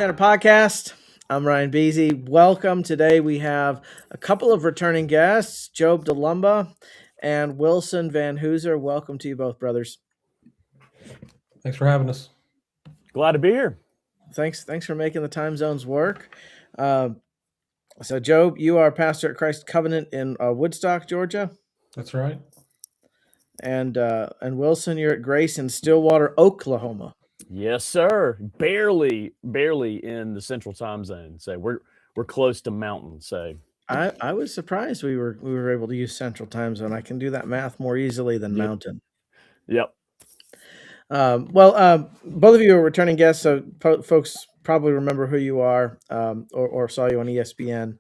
Center Podcast. I'm Ryan Beasy. Welcome. Today we have a couple of returning guests, Job Dalomba and Wilson Van Hooser. Welcome to you both, brothers. Thanks for having us. Glad to be here. Thanks for making the time zones work. So, Job, you are pastor at Christ Covenant in Woodstock, Georgia, That's right. and Wilson, you're at Grace in Stillwater, Oklahoma. Yes, sir. Barely in the central time zone. So we're close to mountain. So I was surprised we were able to use Central Time Zone. I can do that math more easily than Yep. Mountain. Yep. Both of you are returning guests, so folks probably remember who you are, or saw you on ESPN.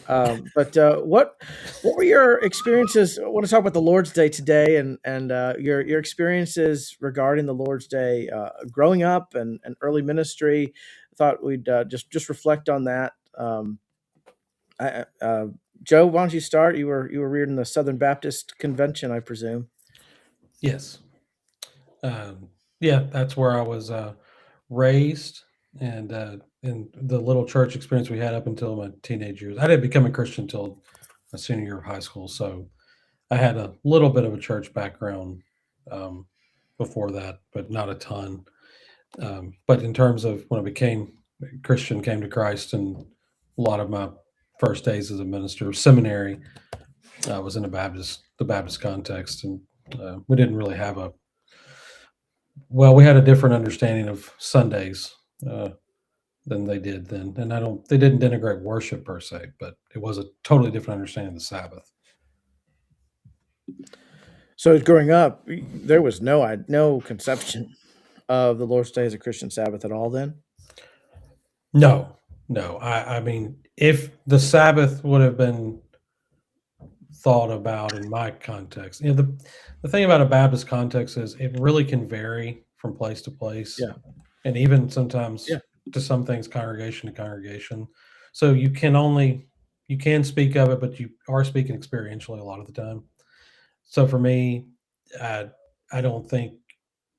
But what were your experiences? I want to talk about the Lord's Day today, and your experiences regarding the Lord's Day, growing up and early ministry. Thought we'd just reflect on that. Joe, why don't you start? You were reared in the Southern Baptist Convention, I presume. Yes. Yeah, that's where I was raised, and in the little church experience we had up until my teenage years. I didn't become a Christian until my senior year of high school, so I had a little bit of a church background before that, but not a ton. But in terms of when I became a Christian, came to Christ, and a lot of my first days as a minister, seminary, was in the Baptist context, and we didn't really have we had a different understanding of Sundays than they did then, and they didn't denigrate worship per se, but it was a totally different understanding of the Sabbath. So growing up, there was no conception of the Lord's Day as a Christian Sabbath at all then? No. I mean, if the Sabbath would have been thought about in my context, the thing about a Baptist context is it really can vary from place to place. Yeah. And even sometimes to some things, congregation to congregation. So you can speak of it, but you are speaking experientially a lot of the time. So for me, I don't think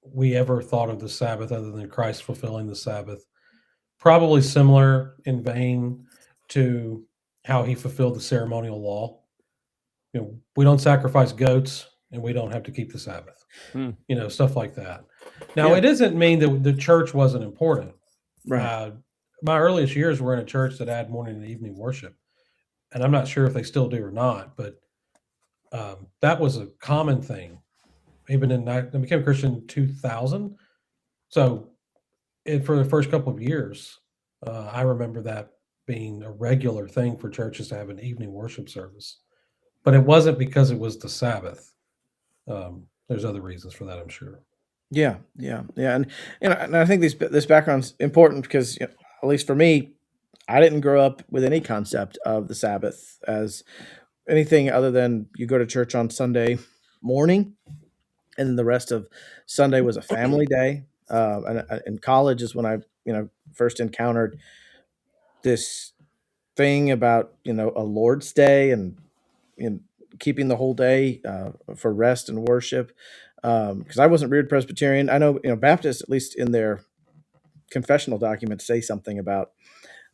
we ever thought of the Sabbath other than Christ fulfilling the Sabbath. Probably similar in vein to how he fulfilled the ceremonial law. We don't sacrifice goats and we don't have to keep the Sabbath. Stuff like that. Now, It doesn't mean that the church wasn't important. Right. My earliest years were in a church that had morning and evening worship, and I'm not sure if they still do or not, but that was a common thing. Even I became a Christian in 2000, so for the first couple of years, I remember that being a regular thing for churches to have an evening worship service. But it wasn't because it was the Sabbath. There's other reasons for that, I'm sure. Yeah, and I think this background's important because at least for me, I didn't grow up with any concept of the Sabbath as anything other than you go to church on Sunday morning, and then the rest of Sunday was a family day. And in college is when I first encountered this thing about a Lord's Day and keeping the whole day for rest and worship. Because I wasn't reared Presbyterian. I know Baptists, at least in their confessional documents, say something about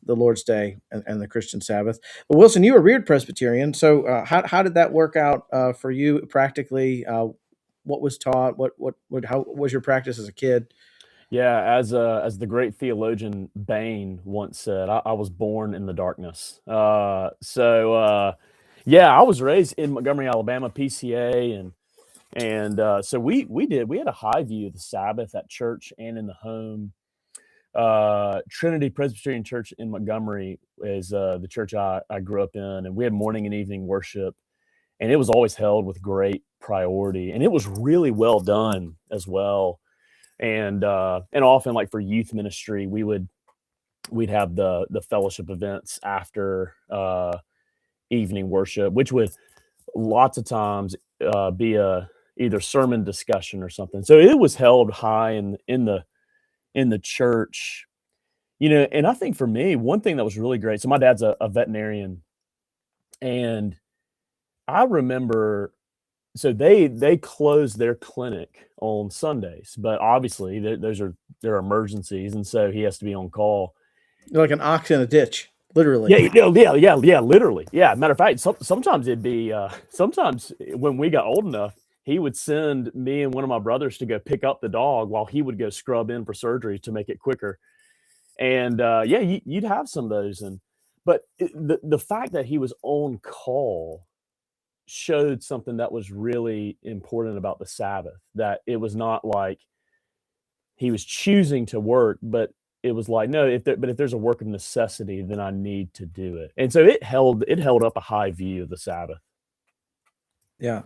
the Lord's Day and the Christian Sabbath. But Wilson, you were reared Presbyterian, so how did that work out for you practically? What was taught? How was your practice as a kid? Yeah, as the great theologian Bain once said, I was born in the darkness. I was raised in Montgomery, Alabama, PCA, and so we had a high view of the Sabbath at church and in the home. Trinity Presbyterian Church in Montgomery is the church I grew up in, and we had morning and evening worship, and it was always held with great priority, and it was really well done as well. And often, like for youth ministry, we'd have the fellowship events after evening worship, which would lots of times be a either sermon discussion or something. So it was held high in the church, and I think for me, one thing that was really great. So my dad's a veterinarian, and I remember, so they closed their clinic on Sundays, but obviously there are emergencies, and so he has to be on call. You're like an ox in a ditch, literally. Yeah, literally. Yeah. Matter of fact, sometimes it'd be sometimes when we got old enough, he would send me and one of my brothers to go pick up the dog while he would go scrub in for surgery to make it quicker. And yeah, you'd have some of those. But the fact that he was on call showed something that was really important about the Sabbath. That it was not like he was choosing to work, but it was like, no, if there's a work of necessity, then I need to do it. And so it held up a high view of the Sabbath. Yeah,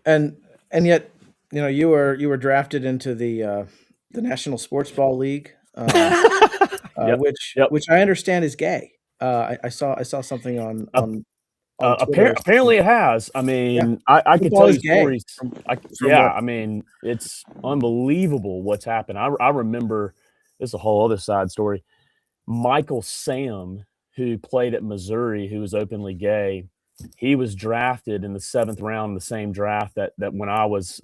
and yet, you were drafted into the National Sports Ball League, Yep, which yep. I understand is gay. I saw something on Twitter. Apparently, it has. I Yeah, mean, I could football tell is you gay stories. from Yeah, what. I mean, it's unbelievable what's happened. I remember this is a whole other side story. Michael Sam, who played at Missouri, who was openly gay, he was drafted in the 7th round, the same draft that when I was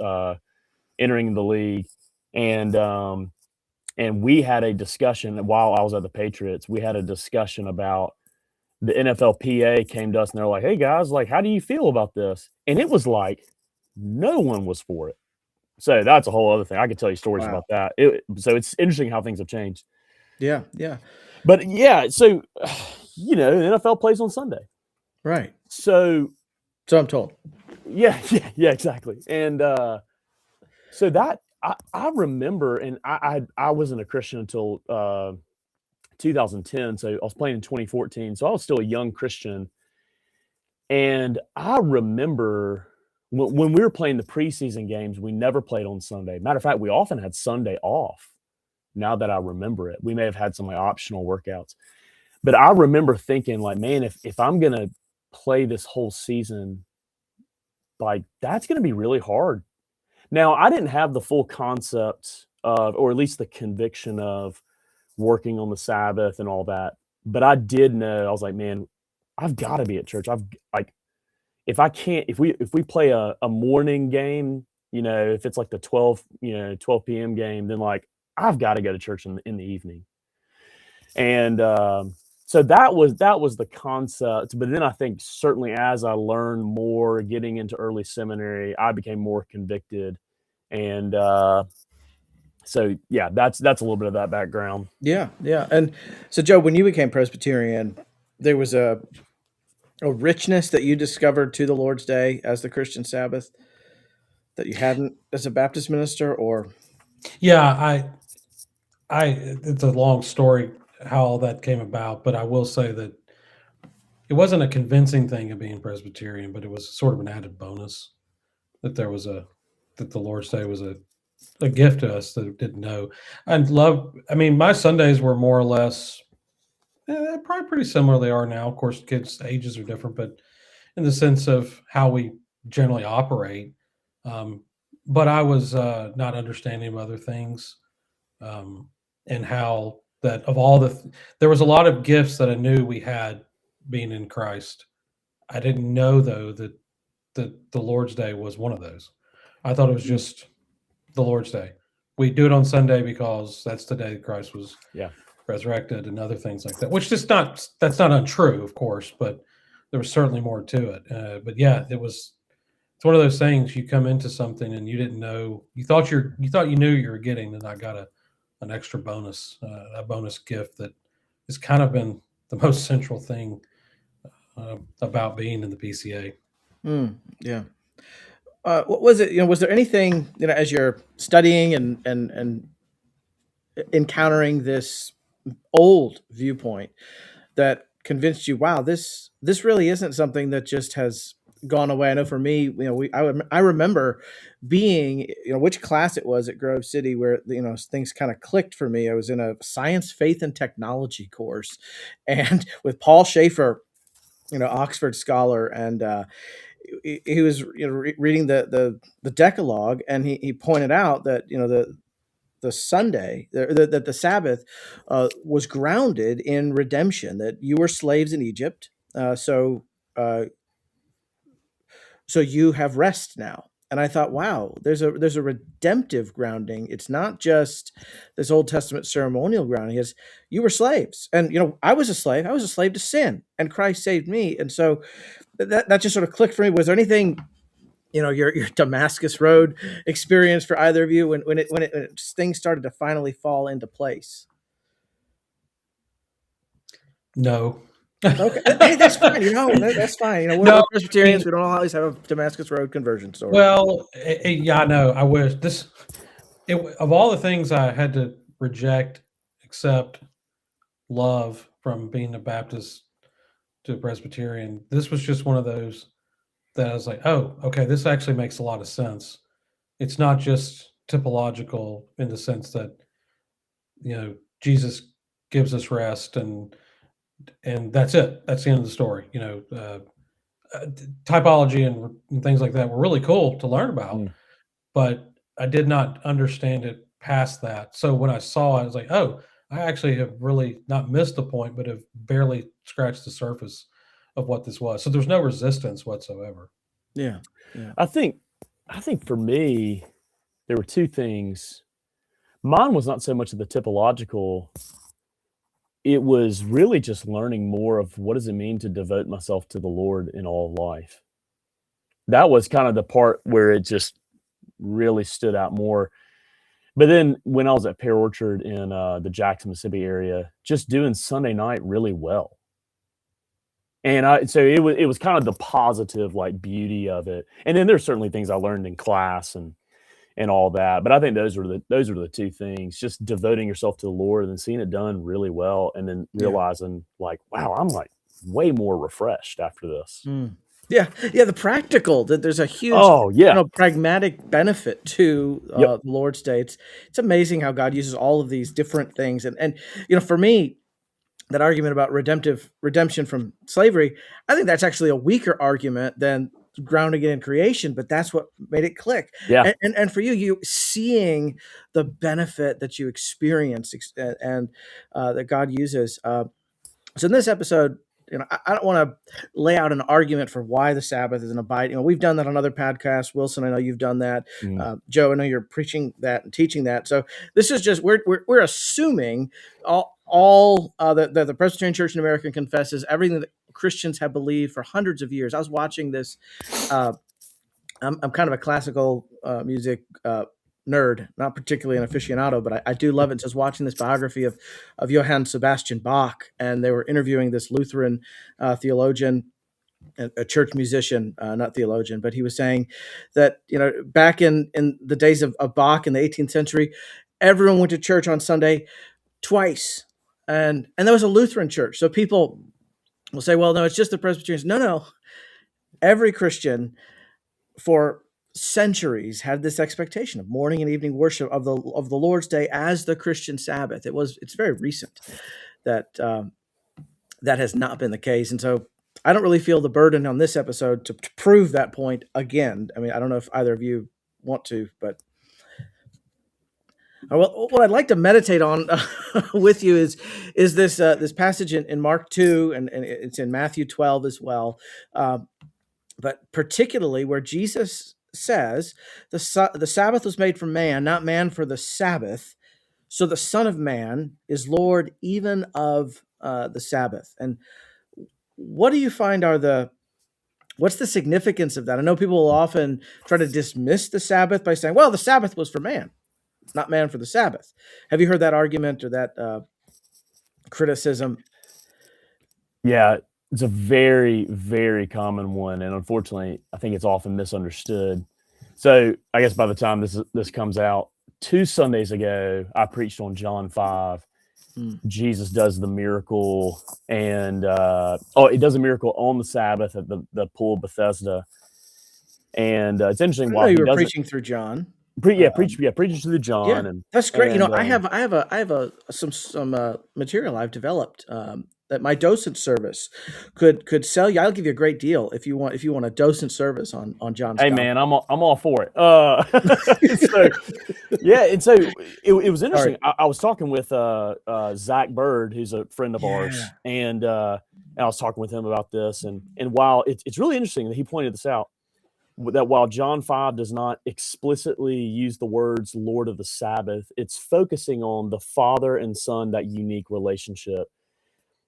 entering the league, and we had a discussion while I was at the Patriots. We had a discussion about the NFLPA came to us and they're like, "Hey guys, like, how do you feel about this?" And it was like no one was for it. So that's a whole other thing. I could tell you stories Wow. about that. So it's interesting how things have changed. Yeah, But yeah, so the NFL plays on Sunday. right. So So I'm told. yeah, exactly. And so that I remember, and I wasn't a Christian until 2010. So I was playing in 2014. So I was still a young Christian. And I remember when we were playing the preseason games, we never played on Sunday. Matter of fact, we often had Sunday off. Now that I remember it, we may have had some like optional workouts. But I remember thinking, like, man, if I'm gonna play this whole season, like that's gonna be really hard. Now, I didn't have the full concept of, or at least the conviction of working on the Sabbath and all that. But I did know, I was like, man, I've got to be at church. I've like if I can't, if we play a morning game, if it's like the 12 p.m. game, then like I've got to go to church in the evening. And so that was the concept. But then I think certainly as I learned more, getting into early seminary, I became more convicted. And so yeah, that's a little bit of that background. Yeah. And so, Joe, when you became Presbyterian, there was a richness that you discovered to the Lord's Day as the Christian Sabbath that you hadn't as a Baptist minister, or Yeah, it's a long story how all that came about, but I will say that it wasn't a convincing thing of being Presbyterian, but it was sort of an added bonus that that the Lord's Day was a gift to us that didn't know. I mean, my Sundays were more or less probably pretty similar they are now. Of course, kids' ages are different, but in the sense of how we generally operate. Um, but I was not understanding of other things, and how that of all there was a lot of gifts that I knew we had being in Christ. I didn't know though that the Lord's Day was one of those. I thought it was just the Lord's Day. We do it on Sunday because that's the day that Christ was Yeah. resurrected and other things like that. Which that's not untrue, of course, but there was certainly more to it. But yeah, it's one of those things you come into something and you didn't know you thought you knew you were getting, and I got an extra bonus, a bonus gift that has kind of been the most central thing about being in the PCA. yeah. What was it? Was there anything as you're studying and encountering this old viewpoint that convinced you, wow, this really isn't something that just has gone away? I know for me, I remember being, which class it was at Grove City where things kind of clicked for me. I was in a science, faith, and technology course, and with Paul Schaefer, Oxford scholar, and he was reading the Decalogue, and he pointed out that the Sunday, that the Sabbath was grounded in redemption, that you were slaves in Egypt. Uh, so you have rest now. and I thought, wow, there's a redemptive grounding. It's not just this Old Testament ceremonial grounding. It's you were slaves, and I was a slave. I was a slave to sin, and Christ saved me. And so that just sort of clicked for me. Was there anything, your Damascus Road experience for either of you when things started to finally fall into place? No. Okay, hey, that's fine. That's fine. We're Presbyterians. We don't always have a Damascus Road conversion story. Well, yeah, I know. I wish of all the things I had to reject, except love from being a Baptist to a Presbyterian, this was just one of those that I was like, oh, okay, this actually makes a lot of sense. It's not just typological in the sense that, Jesus gives us rest and that's it. That's the end of the story. Typology and things like that were really cool to learn about, but I did not understand it past that. So when I saw it, I was like, oh, I actually have really not missed the point, but have barely scratched the surface of what this was. So there's no resistance whatsoever. Yeah. I think for me, there were two things. Mine was not so much of the typological. It was really just learning more of what does it mean to devote myself to the Lord in all life. That was kind of the part where it just really stood out more. But then when I was at Pear Orchard in the Jackson, Mississippi area, just doing Sunday night really well. And so it was kind of the positive beauty of it. And then there's certainly things I learned in class and all that. But I think those were the two things, just devoting yourself to the Lord and then seeing it done really well. And then realizing wow, I'm way more refreshed after this. Yeah. The practical, that there's a huge pragmatic benefit to the Lord's Day. It's amazing how God uses all of these different things. And for me, that argument about redemption from slavery, I think that's actually a weaker argument than grounding it in creation, but that's what made it click. Yeah. And for you seeing the benefit that you experience and that God uses. So in this episode, I don't want to lay out an argument for why the Sabbath is an abide. We've done that on other podcasts. Wilson, I know you've done that. Joe, I know you're preaching that and teaching that. So this is just we're assuming all that the Presbyterian Church in America confesses everything that Christians have believed for hundreds of years. I was watching this. I'm kind of a classical music nerd, not particularly an aficionado, but I do love it. So I was watching this biography of Johann Sebastian Bach, and they were interviewing this Lutheran theologian, a church musician, not theologian, but he was saying that, back in the days of Bach in the 18th century, everyone went to church on Sunday twice. And there was a Lutheran church. So people will say, well, no, it's just the Presbyterians. No. Every Christian for centuries had this expectation of morning and evening worship of the Lord's Day as the Christian Sabbath. It's very recent that that has not been the case. And so I don't really feel the burden on this episode to prove that point again. I mean, I don't know if either of you want to, but what I'd like to meditate on with you is this passage in Mark 2, and it's in Matthew 12 as well, but particularly where Jesus says the Sabbath was made for man, not man for the Sabbath. So the Son of Man is Lord even of the Sabbath. And what do you find what's the significance of that? I know people will often try to dismiss the Sabbath by saying, well, the Sabbath was for man, not man for the Sabbath. Have you heard that argument or that criticism? Yeah, it's a very, very common one, and unfortunately, I think it's often misunderstood. So I guess by the time this comes out, 2 Sundays ago, I preached on John 5. Jesus does the miracle, and he does a miracle on the Sabbath at the pool of Bethesda. And it's interesting. While you were preaching through John. Preaching through John. Yeah, and that's great. And, I have some material I've developed that my docent service could sell you. I'll give you a great deal if you want a docent service on John's. Hey man, I'm all for it. And so it was interesting. I was talking with Zach Bird, who's a friend of ours, and I was talking with him about this. And while it's really interesting that he pointed this out, that while John 5 does not explicitly use the words Lord of the Sabbath, it's focusing on the Father and Son, that unique relationship.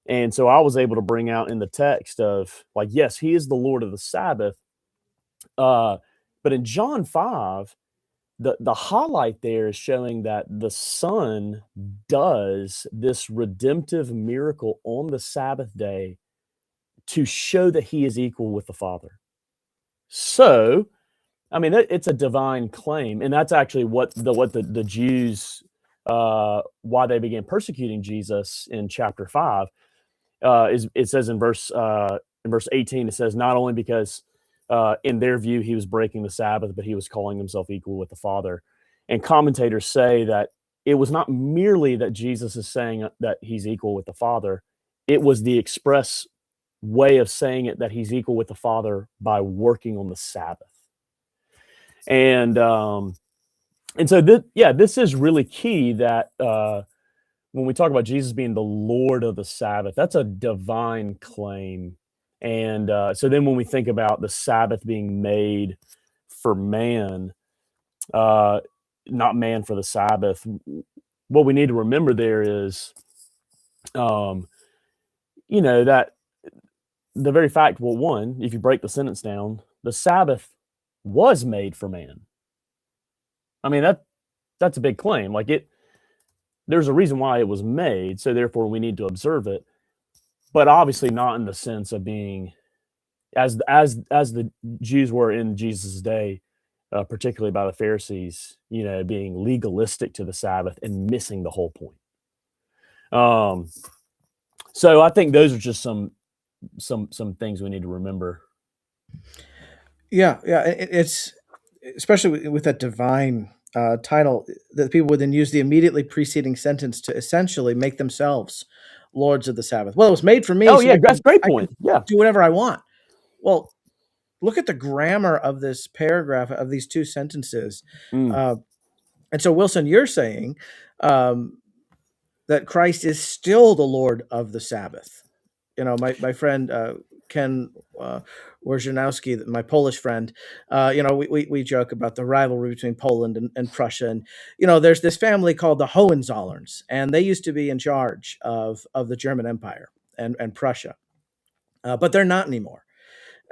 And so I was able to bring out in the text of, like, yes, he is the Lord of the Sabbath. But in John 5, the highlight there is showing that the Son does this redemptive miracle on the Sabbath day to show that he is equal with the Father. So, I mean, it's a divine claim, and that's actually what the Jews, why they began persecuting Jesus in chapter 5. Is it says in verse 18, it says, not only because in their view he was breaking the Sabbath, but he was calling himself equal with the Father. And commentators say that it was not merely that Jesus is saying that he's equal with the Father, it was the express way of saying it that he's equal with the Father by working on the Sabbath. And so this is really key, that when we talk about Jesus being the Lord of the Sabbath, that's a divine claim. And so then when we think about the Sabbath being made for man, not man for the Sabbath, what we need to remember there is, that the very fact, well, one, if you break the sentence down, the Sabbath was made for man. I mean, that's a big claim. Like, there's a reason why it was made, so therefore we need to observe it, but obviously not in the sense of being as the Jews were in Jesus' day, particularly by the Pharisees, being legalistic to the Sabbath and missing the whole point. So I think those are just some things we need to remember. Yeah, it's especially with that divine title, that people would then use the immediately preceding sentence to essentially make themselves lords of the Sabbath. Well, it was made for me. Oh so yeah, that's a great I point. can Yeah. do whatever I want. Well, look at the grammar of this paragraph, of these two sentences. Mm. And so, Wilson, you're saying that Christ is still the Lord of the Sabbath. My friend Ken Wojciechowski, my Polish friend, we joke about the rivalry between Poland and Prussia. And, there's this family called the Hohenzollerns, and they used to be in charge of the German Empire and Prussia. But they're not anymore.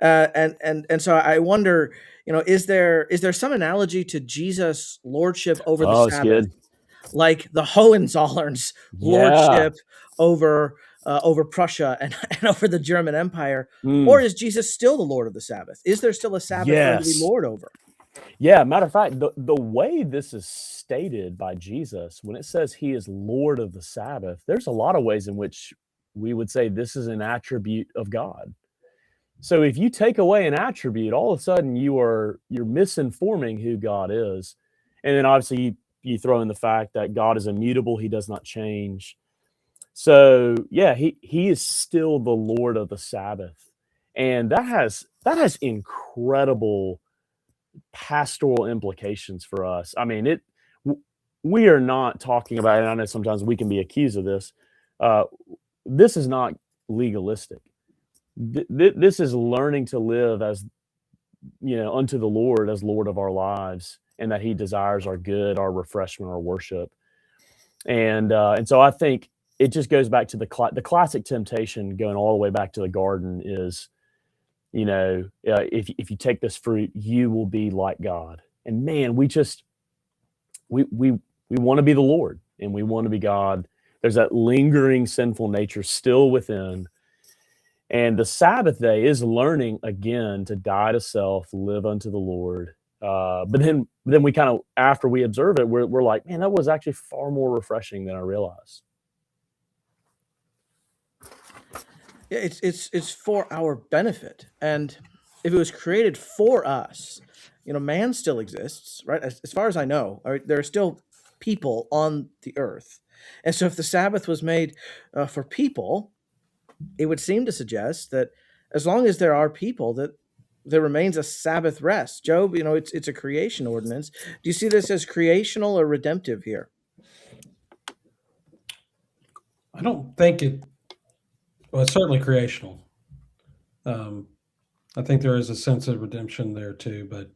And so I wonder, is there some analogy to Jesus' lordship over the Oh, it's Sabbath, good. like the Hohenzollerns' Yeah. lordship over Prussia and over the German Empire? Mm. Or is Jesus still the Lord of the Sabbath? Is there still a Sabbath for him to be Yes. Lord over? Yeah, matter of fact, the way this is stated by Jesus, when it says he is Lord of the Sabbath, there's a lot of ways in which we would say this is an attribute of God. So if you take away an attribute, all of a sudden you're misinforming who God is. And then obviously you throw in the fact that God is immutable, he does not change. So yeah, he is still the Lord of the Sabbath. And that has incredible pastoral implications for us. I mean, we are not talking about, and I know sometimes we can be accused of this. This is not legalistic. This is learning to live as, unto the Lord as Lord of our lives, and that he desires our good, our refreshment, our worship. And so I think it just goes back to the classic temptation, going all the way back to the garden, is, if you take this fruit, you will be like God. And man, we want to be the Lord, and we want to be God. There's that lingering sinful nature still within. And the Sabbath day is learning again to die to self, live unto the Lord. But then we kind of, after we observe it, we're like, man, that was actually far more refreshing than I realized. Yeah, it's for our benefit. And if it was created for us, man still exists, right? As far as I know, there are still people on the earth. And so if the Sabbath was made for people, it would seem to suggest that as long as there are people, that there remains a Sabbath rest. Job, it's a creation ordinance. Do you see this as creational or redemptive here? I don't think well, it's certainly creational. I think there is a sense of redemption there too, but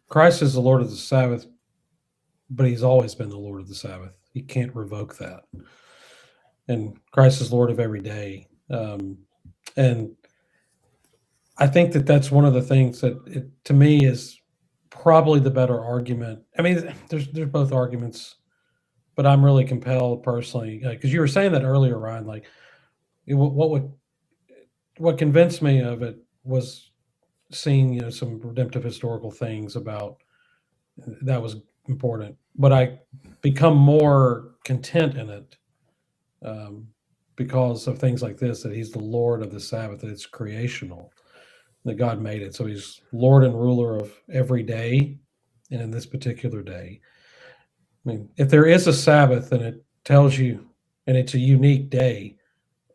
Christ is the Lord of the Sabbath, but he's always been the Lord of the Sabbath. You can't revoke that. And Christ is Lord of every day. And I think that that's one of the things that to me is probably the better argument. I mean, there's both arguments, but I'm really compelled personally because you were saying that earlier, Ryan. Like, what convinced me of it was seeing some redemptive historical things about that was important. But I become more content in it because of things like this, that he's the Lord of the Sabbath, that it's creational, that God made it. So he's Lord and ruler of every day, and in this particular day. I mean, if there is a Sabbath and it tells you, and it's a unique day,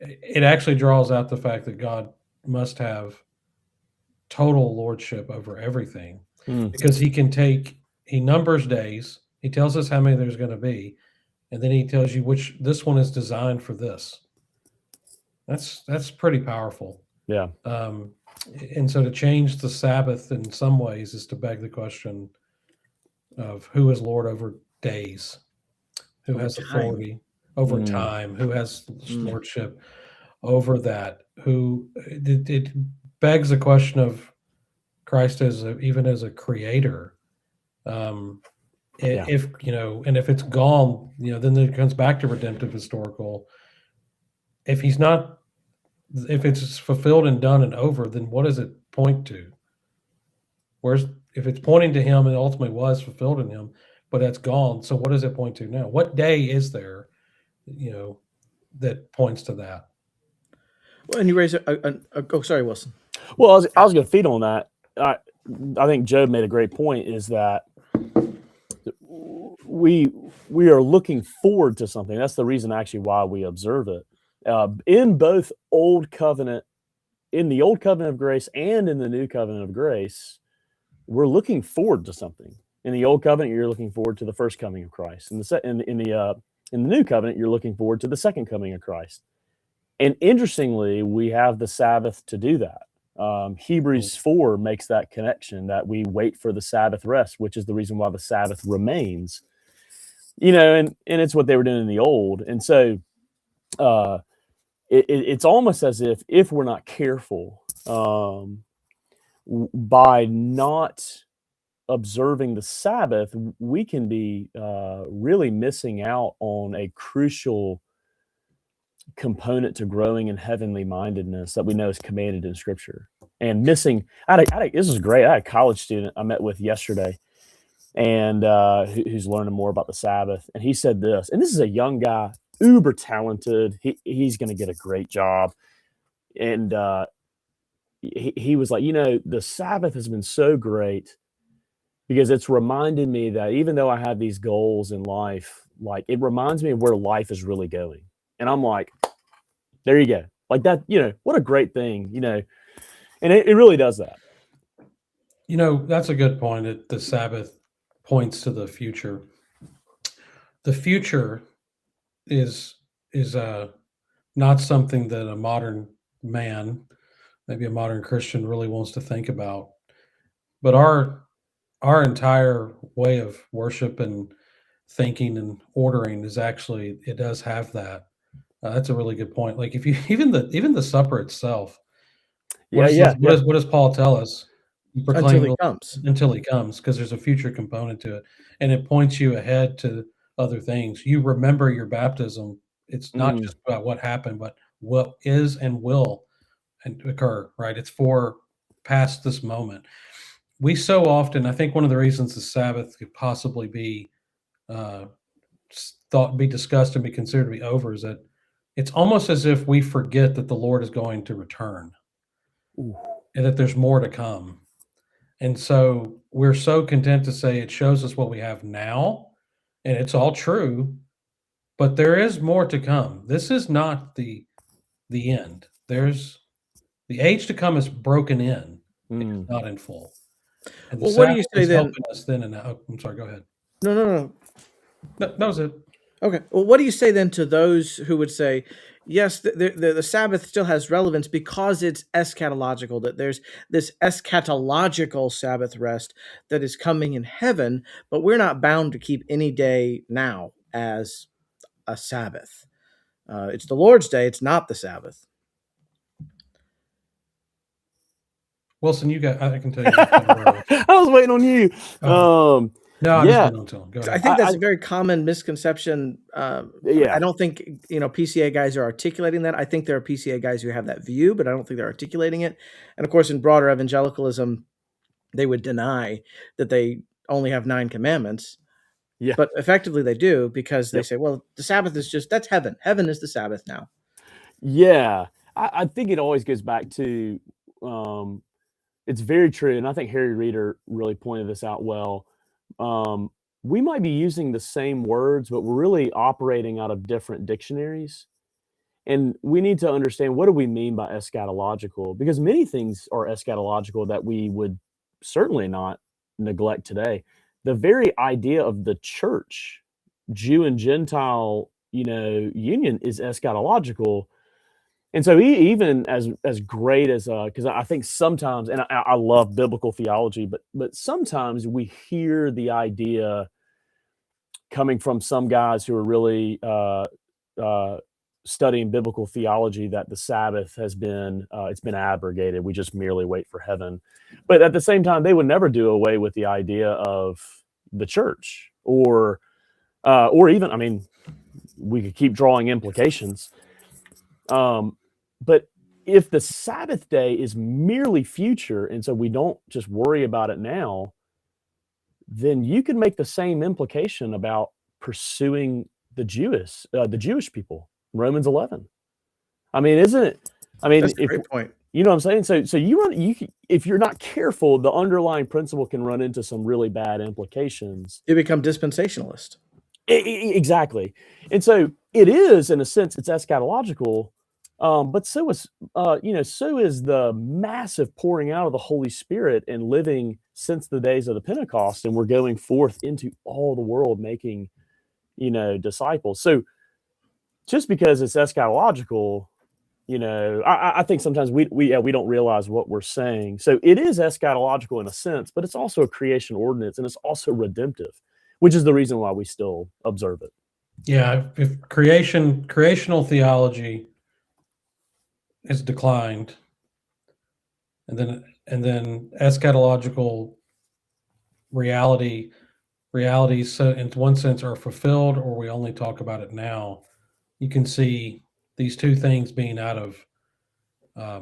it actually draws out the fact that God must have total lordship over everything, because he numbers days. He tells us how many there's going to be, and then he tells you which this one is designed for this. That's pretty powerful. Yeah. And so to change the Sabbath in some ways is to beg the question of who is Lord over days, who Over has time. authority over time, who has lordship over that, who it begs the question of Christ even as a creator. If and if it's gone, then it comes back to redemptive historical. If it's fulfilled and done and over, then what does it point to? If it's pointing to him and ultimately was fulfilled in him, but that's gone, so what does it point to now? What day is there, that points to that? Well, and you raise oh, sorry, Wilson. Well, I was going to feed on that. I think Job made a great point, is that we are looking forward to something. That's the reason actually why we observe it. In both in the Old Covenant of Grace and in the New Covenant of Grace, we're looking forward to something. In the Old Covenant, you're looking forward to the first coming of Christ. In the New Covenant, you're looking forward to the second coming of Christ. And interestingly, we have the Sabbath to do that. Hebrews 4 makes that connection, that we wait for the Sabbath rest, which is the reason why the Sabbath remains. And it's what they were doing in the old. And so it's almost as if we're not careful, by not observing the Sabbath, we can be really missing out on a crucial component to growing in heavenly mindedness that we know is commanded in Scripture. And missing, this is great. I had a college student I met with yesterday, and who's learning more about the Sabbath. And he said this, and this is a young guy, uber talented. He's going to get a great job. And he was like, the Sabbath has been so great because it's reminded me that even though I have these goals in life, like, it reminds me of where life is really going. And I'm like, there you go. Like that, what a great thing, and it really does that. That's a good point. That the Sabbath points to the future. The future is not something that a modern man, maybe a modern Christian, really wants to think about. But our entire way of worship and thinking and ordering is actually, it does have that. That's a really good point. Like, if you even the supper itself. What does Paul tell us? Until he comes. Until he comes, because there's a future component to it, and it points you ahead to other things. You remember your baptism. It's not just about what happened, but what is and will occur. Right? It's for past this moment. We so often, I think, one of the reasons the Sabbath could possibly be discussed and be considered to be over is that it's almost as if we forget that the Lord is going to return. Ooh. And that there's more to come. And so we're so content to say it shows us what we have now, and it's all true, but there is more to come. This is not the end. There's the age to come is broken in. It's not in full. And well, what do you say then? Us then and now. I'm sorry, go ahead. No. That was it. Okay. Well, what do you say then to those who would say, yes, the Sabbath still has relevance because it's eschatological, that there's this eschatological Sabbath rest that is coming in heaven, but we're not bound to keep any day now as a Sabbath. It's the Lord's day, it's not the Sabbath. Wilson, I can tell you. I I was waiting on you. No, I'm just Yeah, going on to him. Go I ahead. think that's a very common misconception. yeah, I don't think PCA guys are articulating that. I think there are PCA guys who have that view, but I don't think they're articulating it. And of course, in broader evangelicalism, they would deny that they only have 9 commandments, yeah. but effectively they do, because they Yep. say, well, the Sabbath is just, that's heaven. Heaven is the Sabbath now. Yeah, I think it always goes back to it's very true, and I think Harry Reeder really pointed this out well. We might be using the same words, but we're really operating out of different dictionaries. And we need to understand, what do we mean by eschatological? Because many things are eschatological that we would certainly not neglect today. The very idea of the church, Jew and Gentile, union is eschatological. And so even as great as because I think sometimes, and I love biblical theology, but sometimes we hear the idea coming from some guys who are really studying biblical theology that the Sabbath has been it's been abrogated. We just merely wait for heaven. But at the same time, they would never do away with the idea of the church, or even, I mean, we could keep drawing implications. But if the Sabbath day is merely future, and so we don't just worry about it now, then you can make the same implication about pursuing the Jewish people. Romans 11. I mean, isn't it? I mean, That's a great point. You know what I'm saying? So if you're not careful, the underlying principle can run into some really bad implications. You become dispensationalist. Exactly. And so it is, in a sense, it's eschatological, but so is the massive pouring out of the Holy Spirit and living since the days of the Pentecost, and we're going forth into all the world making, disciples. So just because it's eschatological, I think sometimes we don't realize what we're saying. So it is eschatological in a sense, but it's also a creation ordinance, and it's also redemptive, which is the reason why we still observe it. Yeah, if creational theology has declined, and then eschatological realities, so in one sense, are fulfilled, or we only talk about it now. You can see these two things being out of I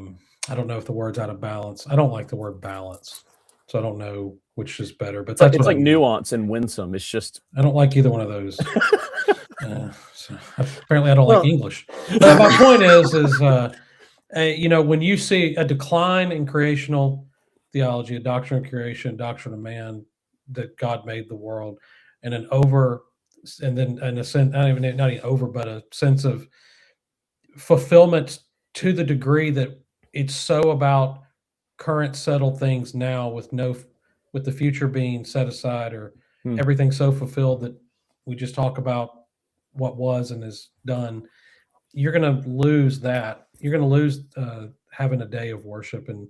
don't know if the word's out of balance. I don't like the word balance, so I don't know which is better. But that's it's like nuance and winsome. It's just, I don't like either one of those. So apparently, I don't like English. But my point is when you see a decline in creational theology, a doctrine of creation, doctrine of man, that God made the world, and a sense, not even over, but a sense of fulfillment to the degree that it's so about current settled things now, with the future being set aside, or everything so fulfilled that we just talk about what was and is done. You're going to lose that. You're going to lose having a day of worship and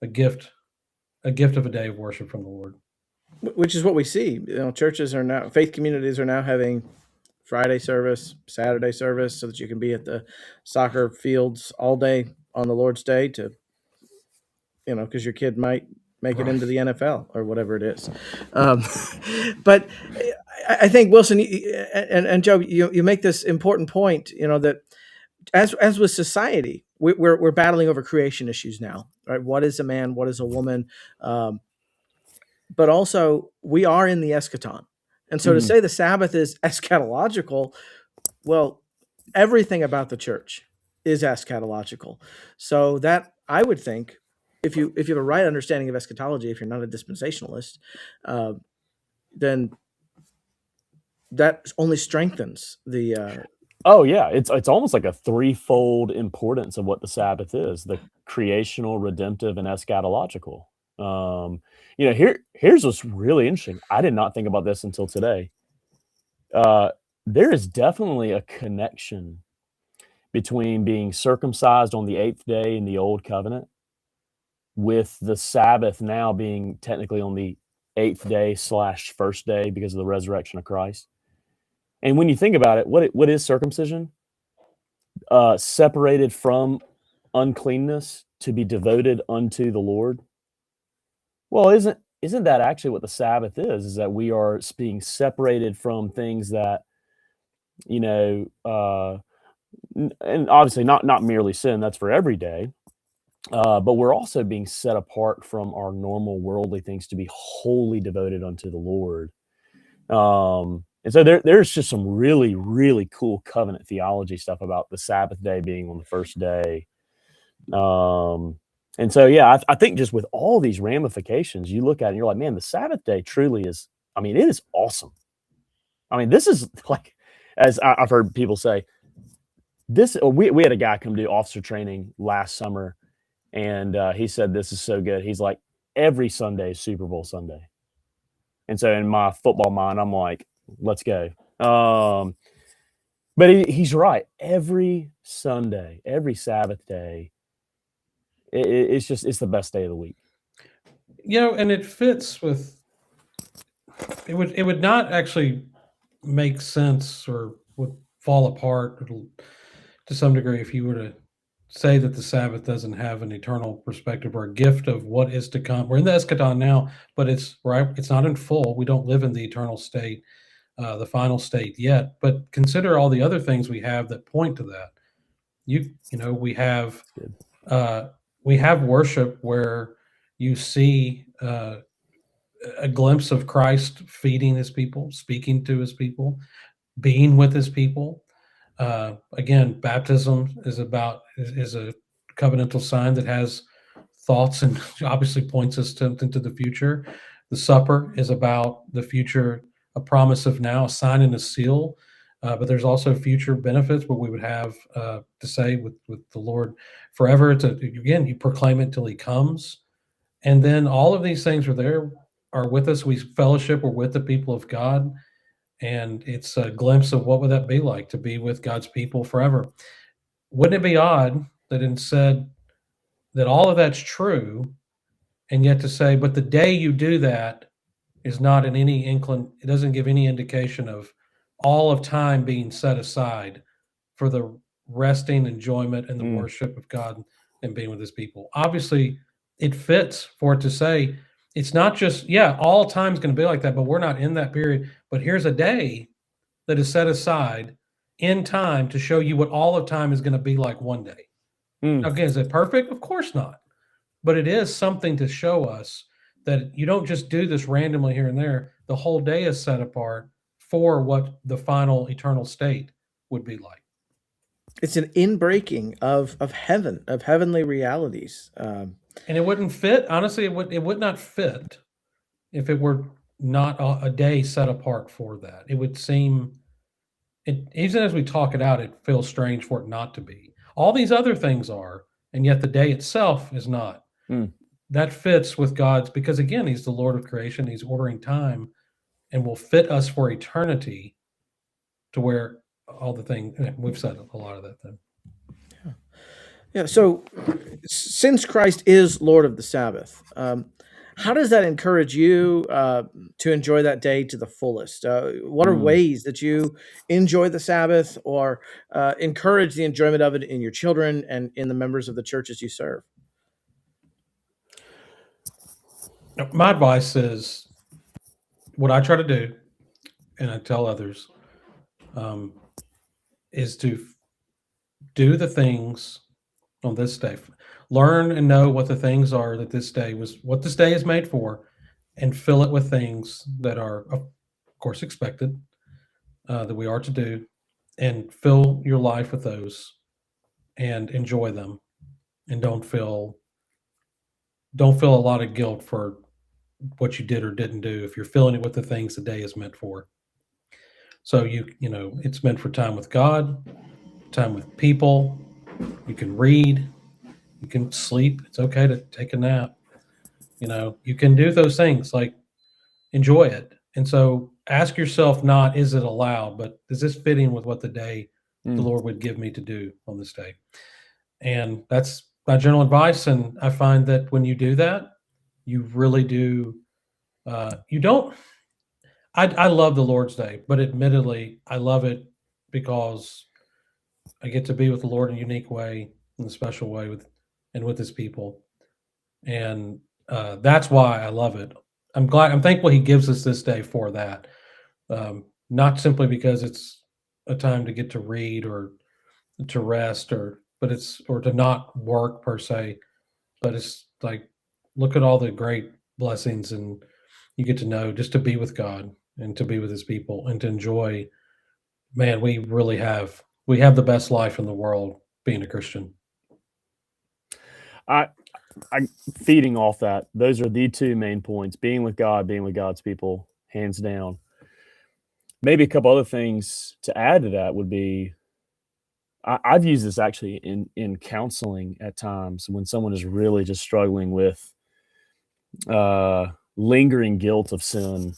a gift of a day of worship from the Lord. Which is what we see. Faith communities are now having Friday service, Saturday service, so that you can be at the soccer fields all day on the Lord's Day because your kid might make it into the NFL or whatever it is. But I think, Wilson and Joe, you make this important point, that as with society, we're battling over creation issues now, right? What is a man? What is a woman? But also, we are in the eschaton. And so to say the Sabbath is eschatological, well, everything about the church is eschatological. So that, I would think, if you have a right understanding of eschatology, if you're not a dispensationalist, then that only strengthens the. Oh yeah, it's almost like a threefold importance of what the Sabbath is: the creational, redemptive, and eschatological. Here's what's really interesting. I did not think about this until today. There is definitely a connection between being circumcised on the 8th day in the old covenant, with the Sabbath now being technically on the 8th day / first day because of the resurrection of Christ. And when you think about it, what is circumcision? Separated from uncleanness to be devoted unto the Lord. Well, isn't that actually what the Sabbath is? Is that we are being separated from things that, and obviously not merely sin. That's for every day. But we're also being set apart from our normal worldly things to be wholly devoted unto the Lord. And so there's just some really, really cool covenant theology stuff about the Sabbath day being on the first day. And so, yeah, I think just with all these ramifications, you look at it and you're like, man, the Sabbath day truly is, it is awesome. This is like, as I've heard people say, we had a guy come do officer training last summer, and he said, this is so good. He's like, every Sunday is Super Bowl Sunday. And so in my football mind, I'm like, let's go. But he's right. Every Sunday, every Sabbath day, it's the best day of the week. And it fits with, it would not actually make sense or would fall apart to some degree if you were to say that the Sabbath doesn't have an eternal perspective or a gift of what is to come. We're in the eschaton now, but it's right. It's not in full. We don't live in the eternal state, the final state yet. But consider all the other things we have that point to that. We have worship where you see a glimpse of Christ feeding his people, speaking to his people, being with his people. Again, baptism is a covenantal sign that has thoughts and obviously points us into the future. The supper is about the future, a promise of now, a sign and a seal. But there's also future benefits, what we would have to say with the Lord forever. Again, you proclaim it till he comes. And then all of these things are with us. We fellowship, we're with the people of God. And it's a glimpse of what would that be like to be with God's people forever. Wouldn't it be odd that instead that all of that's true, and yet to say, but the day you do that is not in any it doesn't give any indication of all of time being set aside for the resting enjoyment and the worship of God and being with his people. Obviously, it fits for it to say, it's not just, all time's going to be like that, but we're not in that period. But here's a day that is set aside in time to show you what all of time is going to be like one day. Now, again, is it perfect? Of course not. But it is something to show us that you don't just do this randomly here and there. The whole day is set apart for what the final eternal state would be like. It's an inbreaking of heaven, of heavenly realities. And it wouldn't fit. Honestly, it would not fit if it were not a day set apart for that. It would seem, even as we talk it out, it feels strange for it not to be. All these other things are, and yet the day itself is not. That fits with God's, because again, he's the Lord of creation. He's ordering time and will fit us for eternity to where all the things, we've said a lot of that then. Yeah. So since Christ is Lord of the Sabbath, how does that encourage you to enjoy that day to the fullest? What are ways that you enjoy the Sabbath or encourage the enjoyment of it in your children and in the members of the churches you serve? My advice is what I try to do, and I tell others, is to do the things on this day. Learn and know what the things are that what this day is made for, and fill it with things that are, of course, expected, that we are to do, and fill your life with those and enjoy them, and don't feel a lot of guilt for what you did or didn't do if you're filling it with the things the day is meant for. So it's meant for time with God, time with people. You can read, you can sleep. It's okay to take a nap. You can do those things, like enjoy it. And so ask yourself, not is it allowed, but is this fitting with what the day the Lord would give me to do on this day. And that's my general advice. And I find that when you do that, you really do. You don't. I love the Lord's Day, but admittedly, I love it because I get to be with the Lord in a unique way, in a special way, with His people, and that's why I love it. I'm thankful He gives us this day for that, not simply because it's a time to get to read or to rest or to not work per se, but it's like look at all the great blessings and you get to know just to be with God and to be with His people and to enjoy. Man, we have the best life in the world being a Christian. I feeding off that, those are the two main points: being with God, being with God's people, hands down. Maybe a couple other things to add to that would be, I've used this actually in counseling at times when someone is really just struggling with lingering guilt of sin,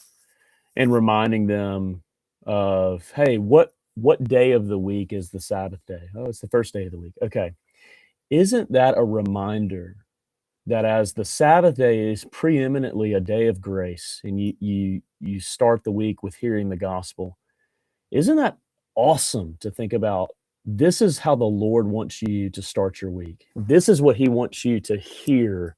and reminding them of, hey, what day of the week is the Sabbath day? Oh, it's the first day of the week. Okay. Isn't that a reminder that as the Sabbath day is preeminently a day of grace, and you start the week with hearing the gospel, isn't that awesome to think about? This is how the Lord wants you to start your week. This is what He wants you to hear: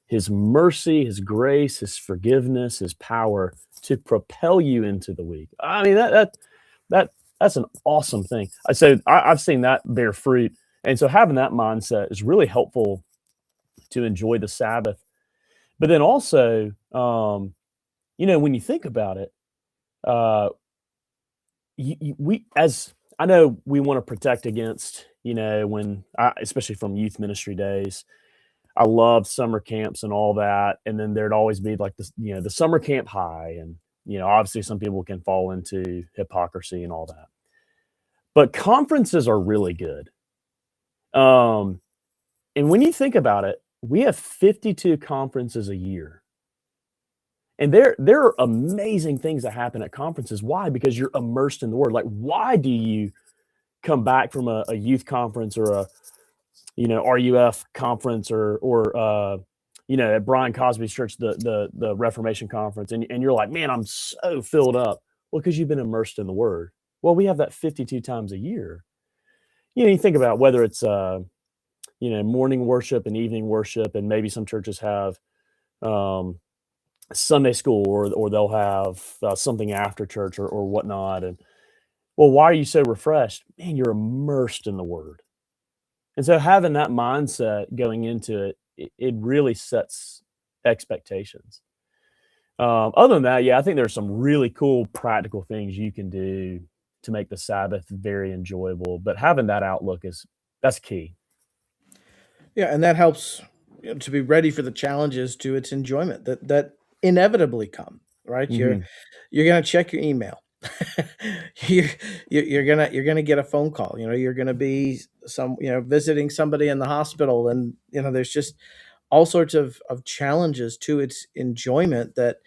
His mercy, His grace, His forgiveness, His power to propel you into the week. I mean, that's an awesome thing. I've seen that bear fruit. And so having that mindset is really helpful to enjoy the Sabbath. But then also, when you think about it, I know we want to protect against, especially from youth ministry days. I loved summer camps and all that. And then there'd always be like this, the summer camp high. And, obviously some people can fall into hypocrisy and all that. But conferences are really good. And when you think about it, we have 52 conferences a year. And there are amazing things that happen at conferences. Why? Because you're immersed in the Word. Like, why do you come back from a youth conference or a RUF conference or at Brian Cosby's church, the Reformation conference, and you're like, man, I'm so filled up. Well, because you've been immersed in the Word. Well, we have that 52 times a year. You think about whether it's morning worship and evening worship, and maybe some churches have Sunday school or they'll have something after church or whatnot. And well, why are you so refreshed? Man, you're immersed in the Word. And so having that mindset going into it really sets expectations. Other than that, I think there's some really cool practical things you can do to make the Sabbath very enjoyable. But having that outlook that's key. Yeah, and that helps to be ready for the challenges to its enjoyment that inevitably come. Right, Mm-hmm. You're gonna check your email. you're gonna get a phone call. You're gonna be visiting somebody in the hospital, and there's just all sorts of challenges to its enjoyment that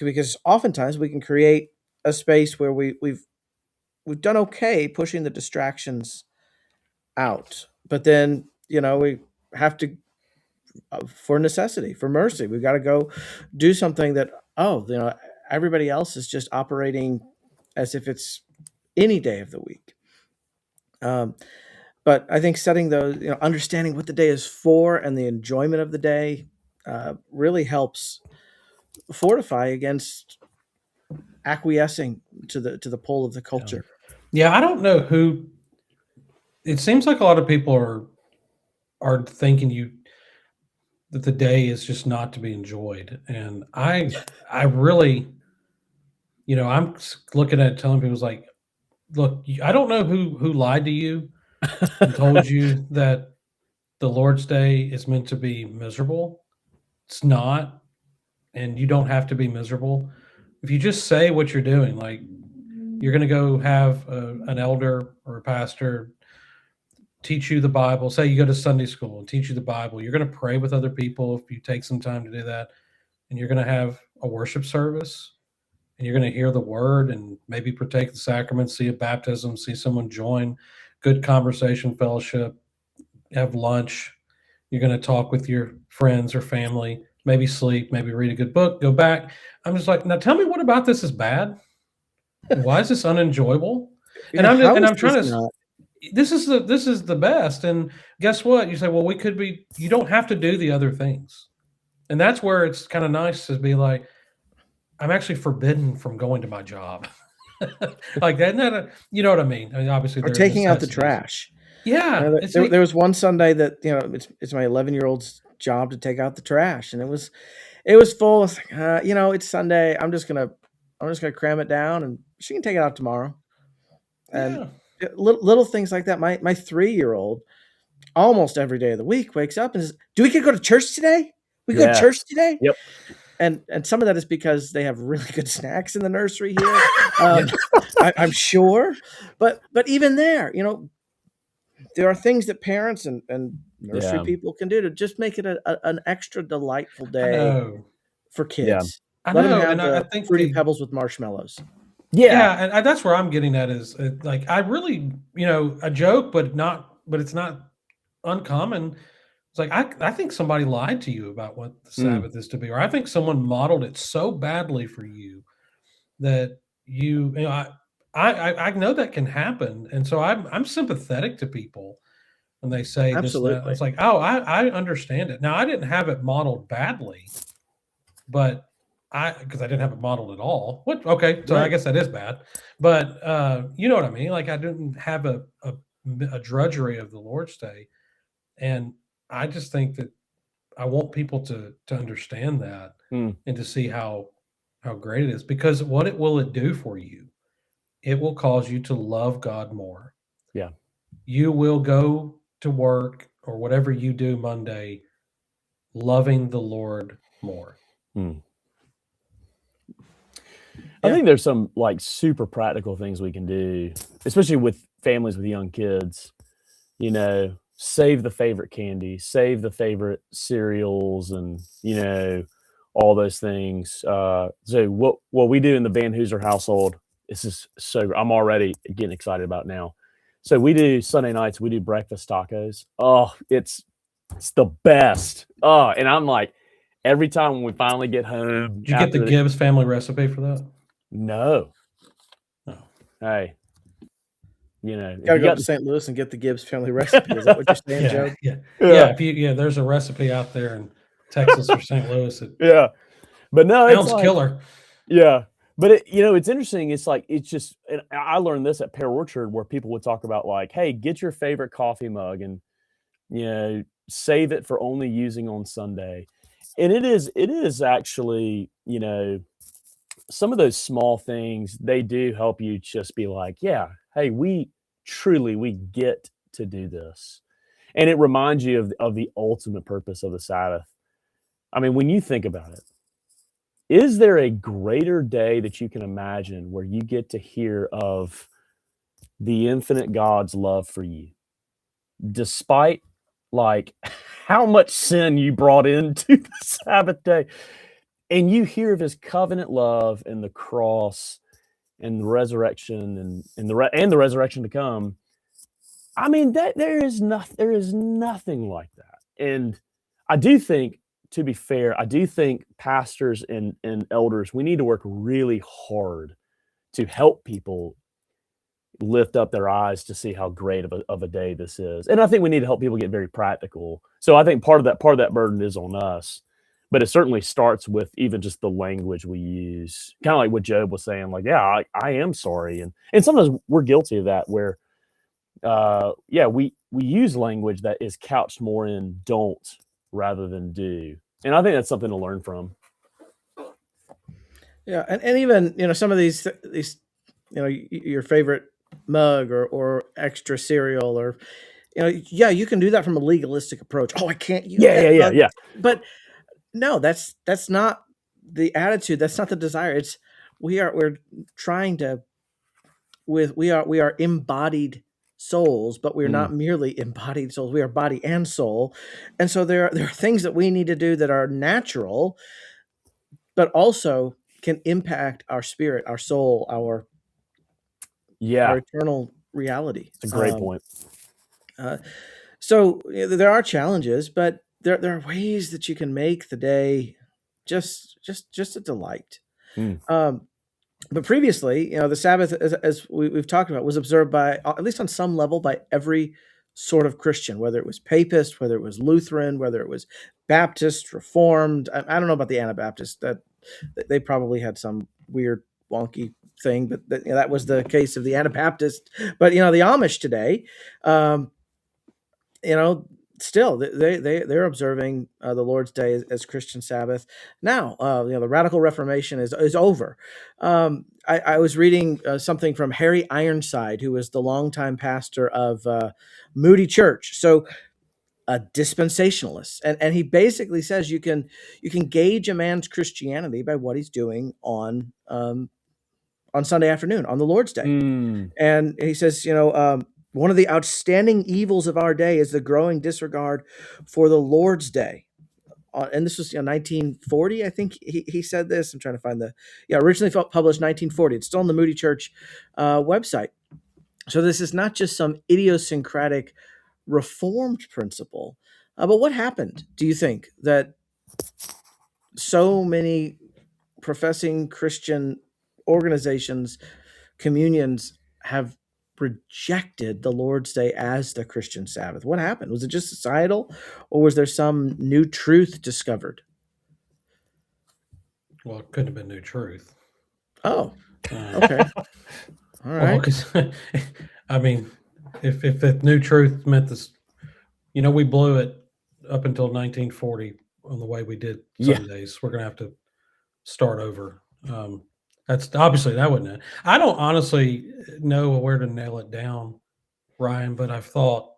because oftentimes we can create a space where we've done okay pushing the distractions out, but then we have to for necessity, for mercy, we've got to go do something that everybody else is just operating as if it's any day of the week. But I think setting those, understanding what the day is for and the enjoyment of the day really helps fortify against acquiescing to the pull of the culture. Yeah, I don't know who. It seems like a lot of people are thinking that the day is just not to be enjoyed, and I really, I'm looking at telling people like, look, I don't know who lied to you and told you that the Lord's Day is meant to be miserable. It's not, and you don't have to be miserable. If you just say what you're doing, like you're going to go have an elder or a pastor teach you the Bible. Say you go to Sunday school and teach you the Bible. You're going to pray with other people if you take some time to do that, and you're going to have a worship service, and you're going to hear the word and maybe partake the sacrament, see a baptism, see someone join, good conversation, fellowship, have lunch. You're going to talk with your friends or family, maybe sleep, maybe read a good book, go back. I'm just like, now tell me what about this is bad? Why is this unenjoyable? And How is I'm this trying to, not? this is the best. And guess what? You say, well, you don't have to do the other things. And that's where it's kind of nice to be like, I'm actually forbidden from going to my job. Like that, you know what I mean? I mean, obviously Or there are taking out the necessities. trash. Yeah. There was one Sunday that it's my 11-year-old's job to take out the trash, and it was full. It's like, it's Sunday. I'm just gonna cram it down, and she can take it out tomorrow. And Yeah. little things like that. My 3-year-old almost every day of the week wakes up and says, "Do we get to go to church today? We go to church Yes. today?" Yep. And some of that is because they have really good snacks in the nursery here. I'm sure, but even there, there are things that parents and nursery Yeah. people can do to just make it an extra delightful I day know. for Yeah. kids. I Let them know. have And I the think fruity pebbles with marshmallows. Yeah. and that's where I'm getting at is like, I really, a joke, but it's not uncommon. It's like, I think somebody lied to you about what the Sabbath is to be, or I think someone modeled it so badly for you that I know that can happen. And so I'm sympathetic to people when they say this, that. Absolutely. It's like, oh, I understand it. Now, I didn't have it modeled badly, but because I didn't have it modeled at all. What? Okay, so I Right. guess that is bad. But you know what I mean? Like, I didn't have a drudgery of the Lord's Day, and I just think that I want people to understand that Mm. and to see how great it is, because what will it do for you? It will cause you to love God more. Yeah. You will go to work or whatever you do Monday loving the Lord more. Mm. Yeah. I think there's some like super practical things we can do, especially with families with young kids. Save the favorite candy, save the favorite cereals, and all those things. So what we do in the Van Hooser household, this is so I'm already getting excited about it now. So we do Sunday nights, we do breakfast tacos. Oh, it's the best. Oh, and I'm like, every time when we finally get home, Did you get the Gibbs family recipe for that? No. Oh. Hey, Gotta go up to St. Louis and get the Gibbs family recipe. Is that what you're saying, Joe? Yeah. There's a recipe out there in Texas or St. Louis. Yeah, but no, it's sounds like, killer. Yeah, but it's interesting. It's like it's just. And I learned this at Pear Orchard, where people would talk about like, hey, get your favorite coffee mug and save it for only using on Sunday. And it is actually some of those small things, they do help you just be like, yeah, hey, we get to do this. And it reminds you of the ultimate purpose of the Sabbath. I mean, when you think about it, is there a greater day that you can imagine where you get to hear of the infinite God's love for you, despite like how much sin you brought into the Sabbath day? And you hear of his covenant love and the cross and the resurrection and the resurrection to come. I mean, that there is nothing like that. And I do think, to be fair, I do think pastors and elders, we need to work really hard to help people lift up their eyes to see how great of a day this is. And I think we need to help people get very practical. So I think part of that burden is on us. But it certainly starts with even just the language we use, kind of like what Job was saying, like, yeah, I am sorry. And sometimes we're guilty of that, where, we use language that is couched more in don't rather than do. And I think that's something to learn from. Yeah. And even, some of these, your favorite mug or extra cereal or, you can do that from a legalistic approach. Oh, I can't use that mug. Yeah. But no, that's not the attitude. That's not the desire. It's we're trying to we are embodied souls, but we're not merely embodied souls. We are body and soul. And so there are things that we need to do that are natural, but also can impact our spirit, our soul, our Yeah, eternal reality. it's a great point. So there are challenges, but there are ways that you can make the day just a delight. Mm. But previously, the Sabbath, as we've talked about, was observed by, at least on some level, by every sort of Christian, whether it was Papist, whether it was Lutheran, whether it was Baptist, Reformed. I don't know about the Anabaptists; that they probably had some weird, wonky thing, but that was the case of the Anabaptist. But the Amish today, um, still they're observing the Lord's Day as Christian Sabbath. Now, the Radical Reformation is over. I was reading something from Harry Ironside, who was the longtime pastor of Moody Church. So a dispensationalist, and he basically says you can gauge a man's Christianity by what he's doing on Sunday afternoon, on the Lord's Day. Mm. And he says, one of the outstanding evils of our day is the growing disregard for the Lord's Day. And this was 1940, I think he said this. I'm trying to find originally published 1940. It's still on the Moody Church website. So this is not just some idiosyncratic Reformed principle. But what happened, do you think, that so many professing Christian organizations, communions, have rejected the Lord's Day as the Christian Sabbath? What happened? Was it just societal, or was there some new truth discovered? Well, it couldn't have been new truth. Oh, okay. All right. Well, 'cause, I mean, if the new truth meant this, we blew it up until 1940 on the way we did Yeah. Sundays. We're going to have to start over. That's obviously that wouldn't. I don't honestly know where to nail it down, Ryan, but I've thought,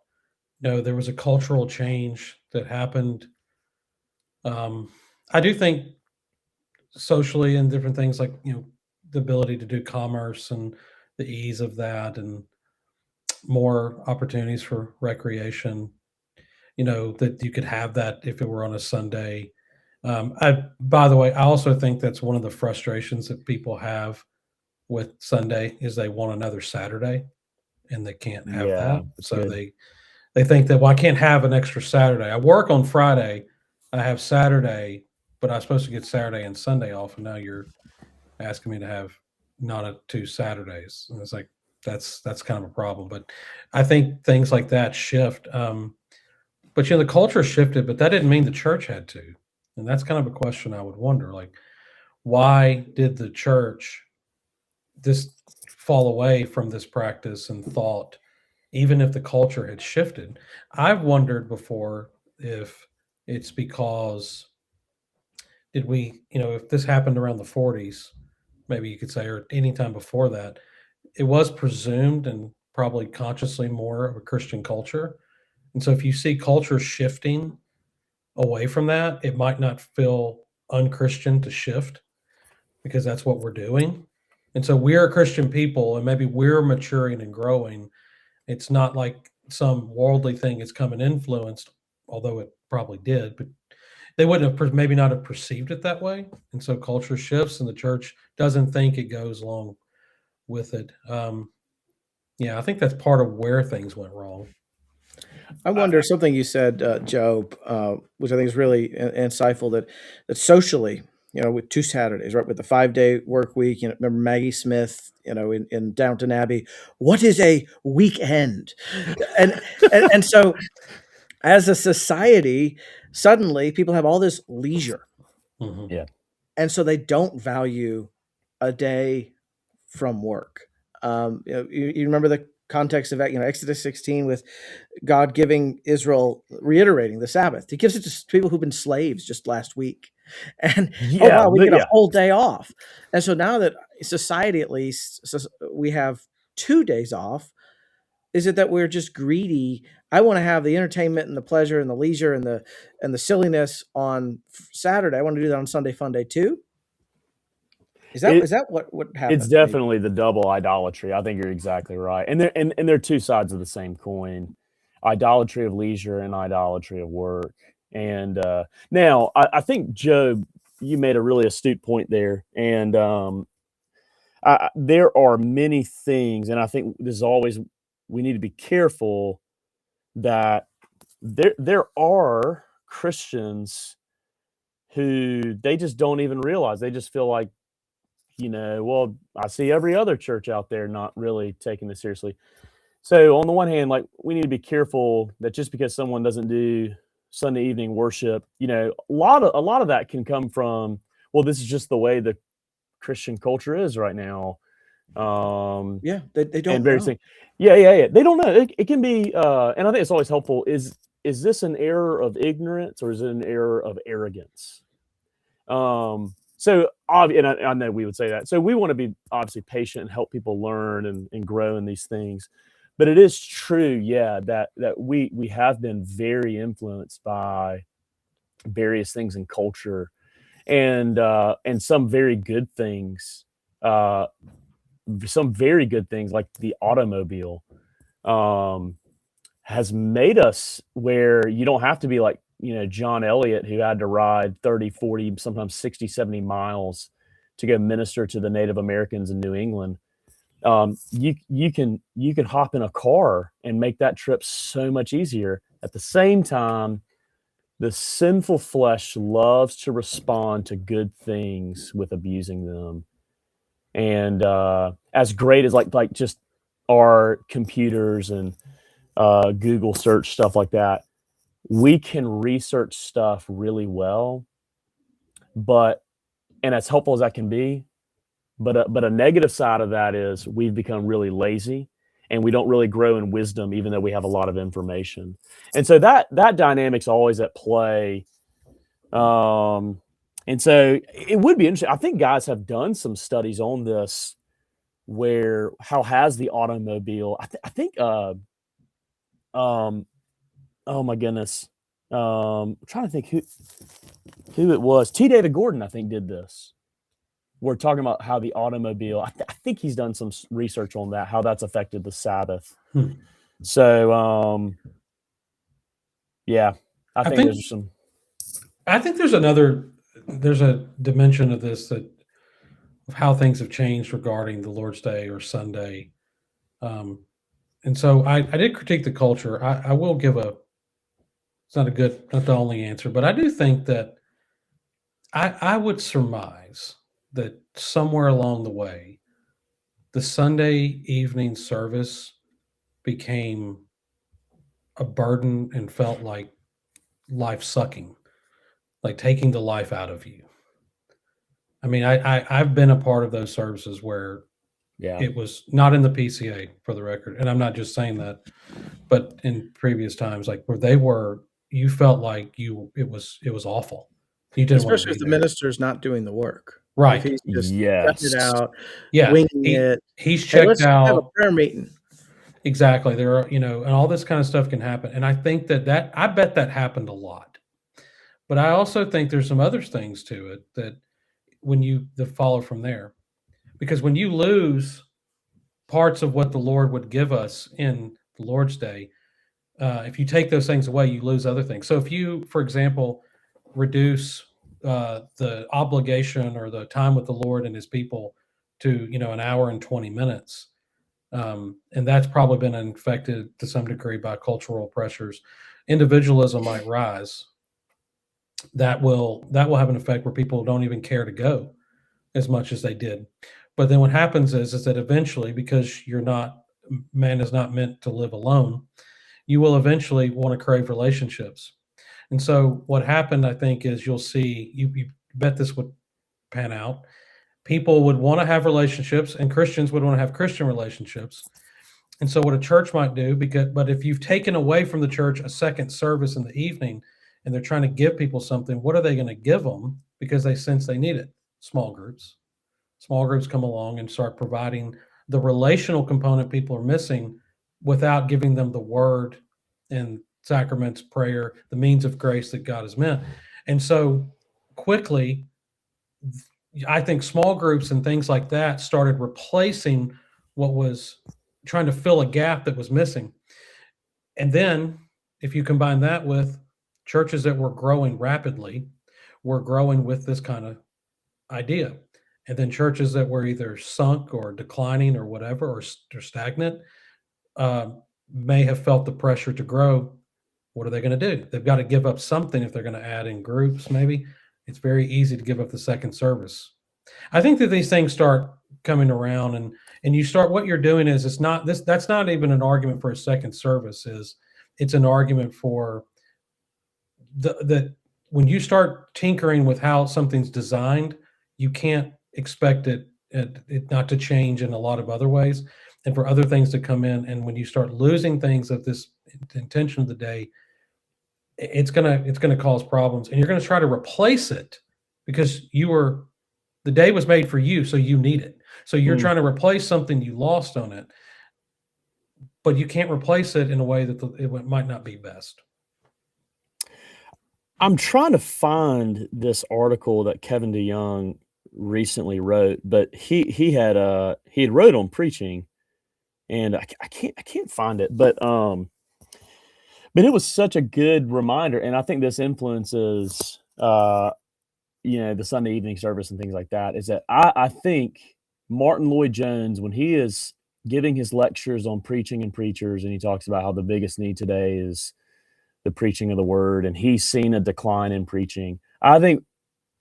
there was a cultural change that happened. I do think socially and different things like, the ability to do commerce and the ease of that and more opportunities for recreation, that you could have that if it were on a Sunday. By the way, I also think that's one of the frustrations that people have with Sunday is they want another Saturday and they can't have Yeah, that. that's So good. they think that, well, I can't have an extra Saturday. I work on Friday, I have Saturday, but I'm supposed to get Saturday and Sunday off, and now you're asking me to have not 2 Saturdays. And it's like that's kind of a problem. But I think things like that shift. But the culture shifted, but that didn't mean the church had to. And that's kind of a question I would wonder, like, why did the church fall away from this practice and thought, even if the culture had shifted? I've wondered before if it's because if this happened around the 40s, maybe you could say, or any time before that, it was presumed and probably consciously more of a Christian culture. And so if you see culture shifting away from that, it might not feel unchristian to shift because that's what we're doing. And so we're a Christian people, and maybe we're maturing and growing. It's not like some worldly thing is coming influenced, although it probably did, but they wouldn't have maybe not have perceived it that way. And so culture shifts and the church doesn't think it goes along with it. I think that's part of where things went wrong. I wonder something you said, Joe, which I think is really insightful. That socially, with 2 Saturdays, right, with the 5-day work week. Remember Maggie Smith, in Downton Abbey. What is a weekend? And so, as a society, suddenly people have all this leisure, Mhm. Yeah. and so they don't value a day from work. You remember the context of that, Exodus 16 with God giving Israel, reiterating the Sabbath. He gives it to people who've been slaves just last week. And, oh, Yeah, wow, we get yeah. a whole day off. And so now that society, at least, we have 2 days off, is it that we're just greedy? I want to have the entertainment and the pleasure and the leisure and the silliness on Saturday. I want to do that on Sunday fun day too. Is that what happened? It's definitely the double idolatry. I think you're exactly right. And they're two sides of the same coin. Idolatry of leisure and idolatry of work. And now I think Job, you made a really astute point there, and there are many things, and I think this is always we need to be careful that there are Christians who they just don't even realize. They just feel like, well, I see every other church out there not really taking this seriously. So on the one hand, like, we need to be careful that just because someone doesn't do Sunday evening worship, a lot of that can come from, well, this is just the way the Christian culture is right now. Yeah, they don't And various know. things. Yeah. They don't know. It can be, and I think it's always helpful. Is this an error of ignorance or is it an error of arrogance? So, and I know we would say that. So we want to be obviously patient and help people learn and grow in these things. But it is true, yeah, that we have been very influenced by various things in culture, and some very good things. Some very good things like the automobile has made us where you don't have to be like, John Eliot, who had to ride 30, 40, sometimes 60, 70 miles to go minister to the Native Americans in New England. You can hop in a car and make that trip so much easier. At the same time, the sinful flesh loves to respond to good things with abusing them. And as great as like just our computers and Google search stuff like that, we can research stuff really well, and as helpful as that can be, but a negative side of that is we've become really lazy and we don't really grow in wisdom, even though we have a lot of information. And so that dynamic's always at play. And so it would be interesting. I think guys have done some studies on this, where how has the automobile? I think. Oh my goodness. I'm trying to think who it was. T. David Gordon, I think, did this. We're talking about how the automobile. I think he's done some research on that, how that's affected the Sabbath. So, yeah, I think there's some. I think there's a dimension of this of how things have changed regarding the Lord's Day or Sunday. And so I did critique the culture. I will give it's not the only answer, but I do think that I would surmise that somewhere along the way, the Sunday evening service became a burden and felt like life sucking, like taking the life out of you. I mean, I've been a part of those services where it was not in the PCA, for the record, and I'm not just saying that, but in previous times, like where you felt like it was awful. You didn't want to Especially be if the there. minister's not doing the work. Right. If he's just Yes. cutting it out, Yeah. winging it. He's Hey, checked let's have a out. prayer meeting. Exactly. There are, and all this kind of stuff can happen. And I think I bet that happened a lot. But I also think there's some other things to it that follow from there. Because when you lose parts of what the Lord would give us in the Lord's Day, if you take those things away, you lose other things. So if you, for example, reduce the obligation or the time with the Lord and his people to, an hour and 20 minutes, and that's probably been infected to some degree by cultural pressures, individualism might rise. That will have an effect where people don't even care to go as much as they did. But then what happens is that eventually, because man is not meant to live alone, you will eventually want to crave relationships. And so what happened, I think, is you'll see, you bet this would pan out. People would want to have relationships, and Christians would want to have Christian relationships. And so what a church might do, but if you've taken away from the church a second service in the evening and they're trying to give people something, what are they going to give them? Because they sense they need it. Small groups. Small groups come along and start providing the relational component people are missing without giving them the word and sacraments, prayer, the means of grace that God has meant. And so quickly, I think small groups and things like that started replacing what was trying to fill a gap that was missing. And then if you combine that with churches that were growing rapidly, were growing with this kind of idea. And then churches that were either sunk or declining or whatever, or stagnant, may have felt the pressure to grow. What are they going to do? They've got to give up something if they're going to add in groups, maybe. It's very easy to give up the second service. I think that these things start coming around, and you start, what you're doing is, it's not this, that's not even an argument for a second service. It's an argument for that when you start tinkering with how something's designed, you can't expect it not to change in a lot of other ways, and for other things to come in. And when you start losing things of this intention of the day, it's gonna cause problems, and you're gonna try to replace it because the day was made for you, so you need it. So you're trying to replace something you lost on it, but you can't replace it in a way that it might not be best. I'm trying to find this article that Kevin DeYoung recently wrote, but he had wrote on preaching, and I can't find it, but it was such a good reminder, and I think this influences the Sunday evening service and things like that. Is that I think Martin Lloyd-Jones, when he is giving his lectures on preaching and preachers, and he talks about how the biggest need today is the preaching of the word, and he's seen a decline in preaching. I think,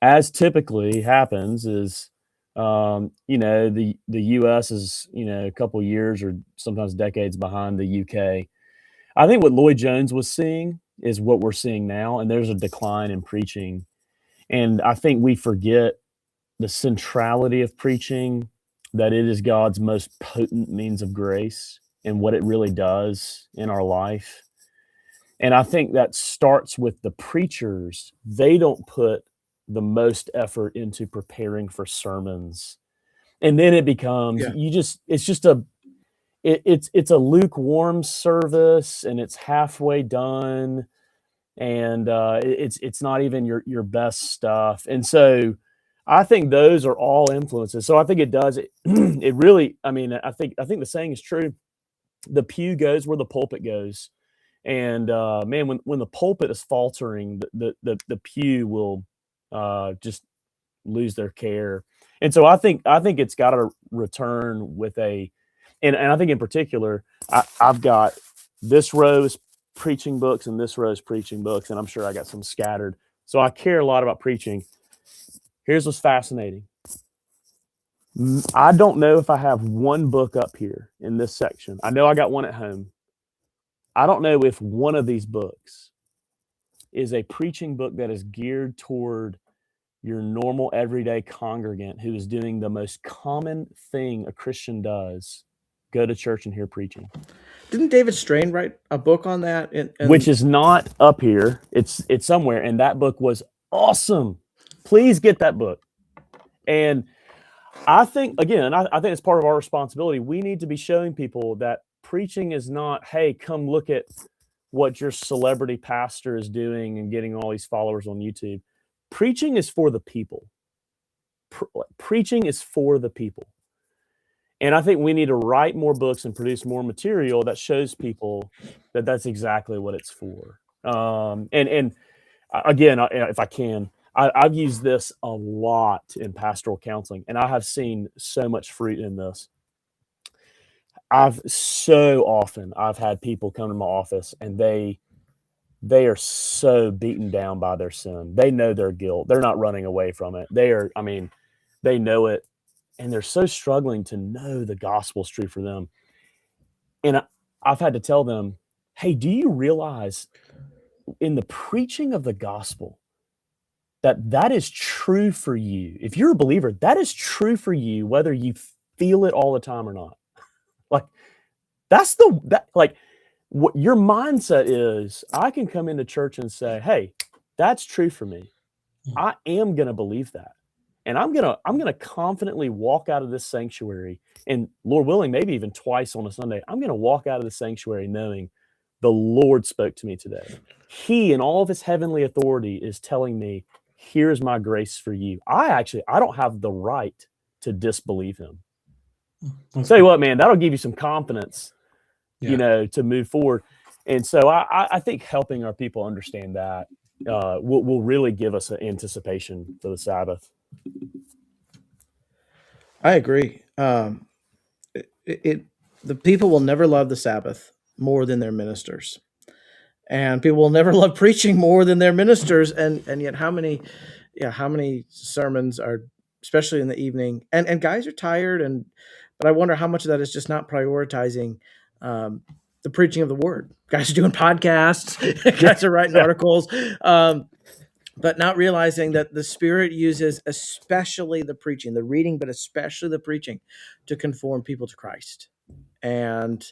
as typically happens, is the U.S. is a couple of years or sometimes decades behind the U.K. I think what Lloyd-Jones was seeing is what we're seeing now, and there's a decline in preaching. And I think we forget the centrality of preaching, that it is God's most potent means of grace and what it really does in our life. And I think that starts with the preachers. They don't put the most effort into preparing for sermons. And then it becomes, it's a lukewarm service, and it's halfway done, and it's not even your best stuff. And so I think those are all influences. So I think it really, I think the saying is true. The pew goes where the pulpit goes. And man, when the pulpit is faltering, the pew will just lose their care. And so I think it's got to return with and I think in particular, I've got this row is preaching books and this row is preaching books, and I'm sure I got some scattered. So I care a lot about preaching. Here's what's fascinating. I don't know if I have one book up here in this section. I know I got one at home. I don't know if one of these books is a preaching book that is geared toward your normal everyday congregant who is doing the most common thing a Christian does: go to church and hear preaching. Didn't David Strain write a book on that? Which is not up here. It's somewhere, and that book was awesome. Please get that book. And I think, again, I think it's part of our responsibility. We need to be showing people that preaching is not, hey, come look at what your celebrity pastor is doing and getting all these followers on YouTube. Preaching is for the people. Preaching is for the people. And I think we need to write more books and produce more material that shows people that that's exactly what it's for. And again, if I can, I've used this a lot in pastoral counseling, and I have seen so much fruit in this. I've had people come to my office, and they are so beaten down by their sin. They know their guilt. They're not running away from it. They know it. And they're so struggling to know the gospel's true for them. And I've had to tell them, hey, do you realize in the preaching of the gospel that is true for you? If you're a believer, that is true for you, whether you feel it all the time or not. Like, what your mindset is, I can come into church and say, hey, that's true for me. I am going to believe that. And I'm gonna confidently walk out of this sanctuary, and Lord willing, maybe even twice on a Sunday, I'm gonna walk out of the sanctuary knowing the Lord spoke to me today. He, in all of his heavenly authority, is telling me, here's my grace for you. I don't have the right to disbelieve him. I'll tell you what, man, that'll give you some confidence, to move forward. And so I think helping our people understand that will really give us an anticipation for the Sabbath. I agree. The people will never love the Sabbath more than their ministers, and people will never love preaching more than their ministers. And yet, how many sermons are, especially in the evening, and guys are tired, but I wonder how much of that is just not prioritizing the preaching of the word. Guys are doing podcasts, guys are writing articles. But not realizing that the Spirit uses especially the preaching, the reading, but especially the preaching, to conform people to Christ. And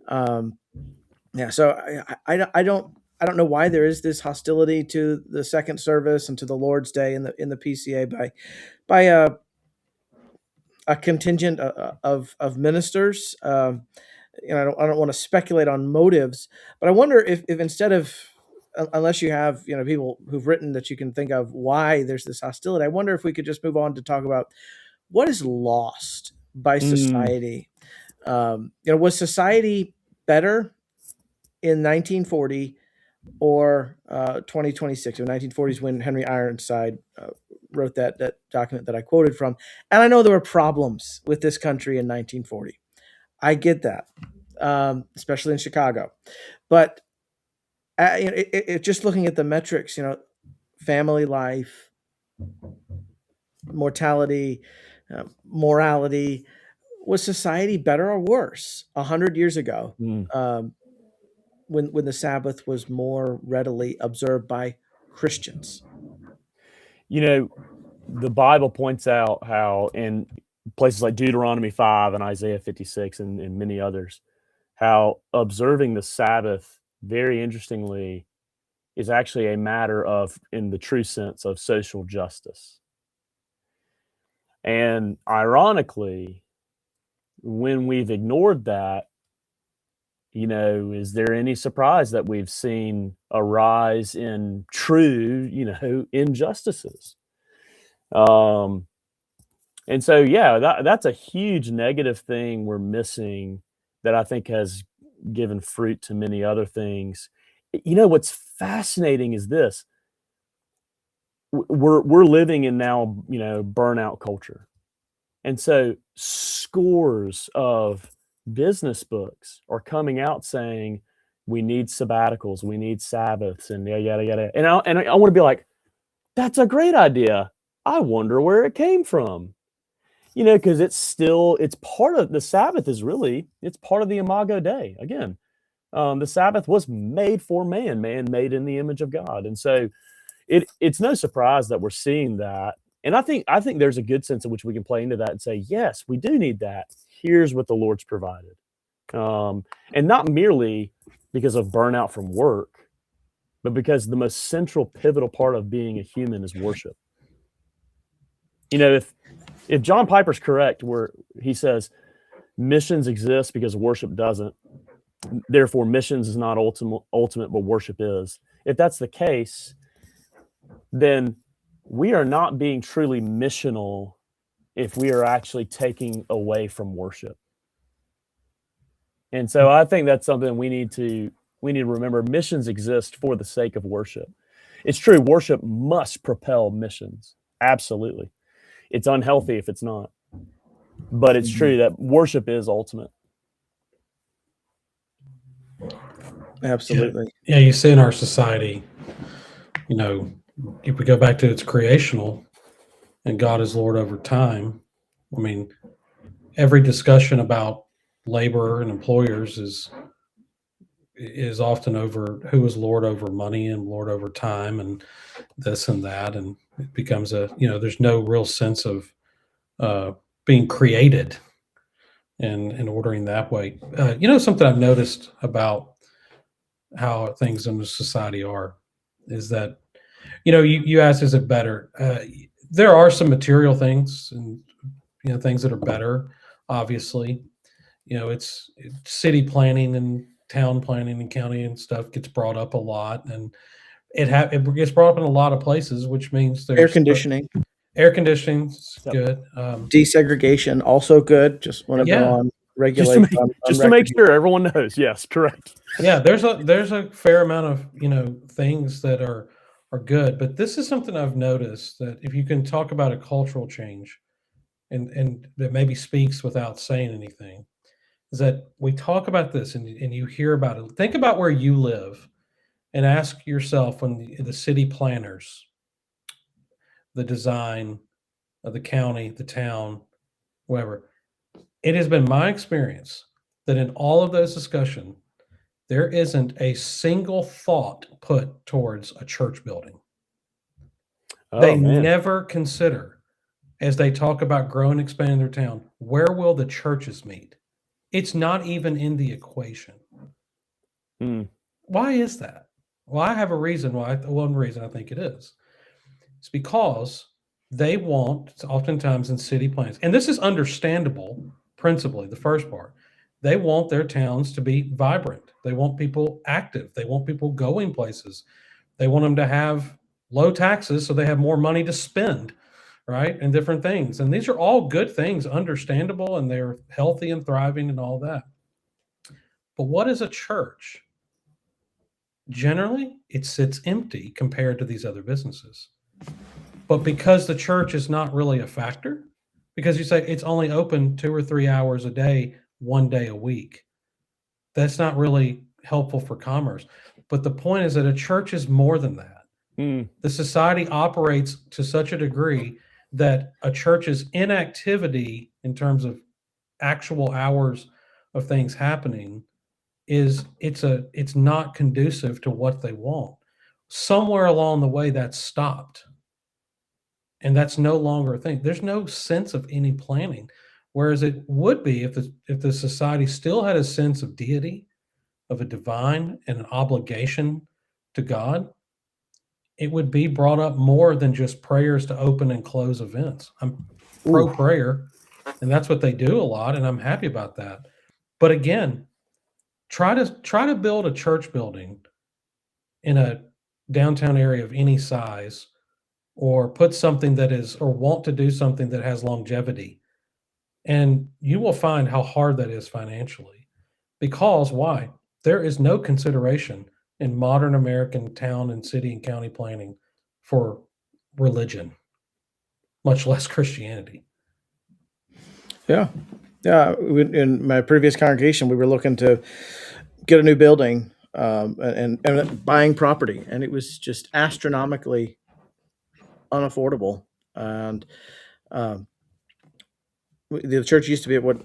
so I don't know why there is this hostility to the second service and to the Lord's Day in the PCA by a contingent of ministers. I don't want to speculate on motives, but I wonder if instead of, unless you have people who've written that you can think of why there's this hostility, I wonder if we could just move on to talk about what is lost by society. Was society better in 1940 or 2026 or 1940s when Henry Ironside wrote that document that I quoted from? And I know there were problems with this country in 1940. I get that, especially in Chicago, but just looking at the metrics, family life, mortality, morality, was society better or worse 100 years ago when the Sabbath was more readily observed by Christians? The Bible points out how in places like Deuteronomy 5 and Isaiah 56 and many others, how observing the Sabbath, very interestingly, is actually a matter of, in the true sense, of social justice. And ironically, when we've ignored that, is there any surprise that we've seen a rise in true, injustices? And so, that's a huge negative thing we're missing that I think has given fruit to many other things. What's fascinating is this. We're living in now, burnout culture. And so scores of business books are coming out saying we need sabbaticals, we need Sabbaths, and yada, yada. And I want to be like, that's a great idea. I wonder where it came from. Because it's part of the Sabbath it's part of the Imago Dei. Again, the Sabbath was made for man made in the image of God. And so it's no surprise that we're seeing that. And I think there's a good sense in which we can play into that and say, yes, we do need that. Here's what the Lord's provided. And not merely because of burnout from work, but because the most central, pivotal part of being a human is worship. If John Piper's correct, where he says missions exist because worship doesn't, therefore missions is not ultimate, but worship is. If that's the case, then we are not being truly missional if we are actually taking away from worship. And so I think that's something we need to remember. Missions exist for the sake of worship. It's true, worship must propel missions. Absolutely. It's unhealthy if it's not. But it's true that worship is ultimate. Absolutely. Yeah, you see in our society, if we go back to its creational and God is Lord over time, I mean, every discussion about labor and employers is often over who is Lord over money and Lord over time and this and that. And it becomes there's no real sense of being created and ordering that way. Something I've noticed about how things in the society are is that, you asked, is it better? There are some material things and, things that are better, obviously. It's city planning and town planning and county and stuff gets brought up a lot, and it gets brought up in a lot of places, which means there's Air conditioning. Air conditioning's good. Desegregation also good. Just want to go on regulate just to make sure everyone knows. Yes, correct. Yeah, there's a fair amount of things that are are good. But this is something I've noticed, that if you can talk about a cultural change, and that maybe speaks without saying anything, is that we talk about this, and you hear about it. Think about where you live and ask yourself, when the city planners, the design of the county, the town, whatever. It has been my experience that in all of those discussions, there isn't a single thought put towards a church building. They Oh man. never consider, as they talk about growing and expanding their town, where will the churches meet? It's not even in the equation. Mm. Why is that? Well, I have a reason why. One reason I think it is. It's because they want, oftentimes in city plans, and this is understandable principally, the first part, they want their towns to be vibrant. They want people active. They want people going places. They want them to have low taxes so they have more money to spend, right? And different things. And these are all good things, understandable, and they're healthy and thriving and all that. But what is a church? Generally, it sits empty compared to these other businesses. But because the church is not really a factor, because you say it's only open 2 or 3 hours a day, 1 day a week, that's not really helpful for commerce. But the point is that a church is more than that. Mm. The society operates to such a degree that a church's inactivity in terms of actual hours of things happening it's not conducive to what they want. Somewhere along the way that stopped. And that's no longer a thing. There's no sense of any planning. Whereas it would be if the society still had a sense of deity, of a divine and an obligation to God, it would be brought up more than just prayers to open and close events. I'm pro prayer, and that's what they do a lot, and I'm happy about that. But again, try to build a church building in a downtown area of any size, or put something that is, or want to do something that has longevity, and you will find how hard that is financially. Because why? There is no consideration in modern American town and city and county planning for religion, much less Christianity. Yeah. Yeah. In my previous congregation, we were looking to get a new building, and buying property, and it was just astronomically unaffordable. And um, the church used to be at what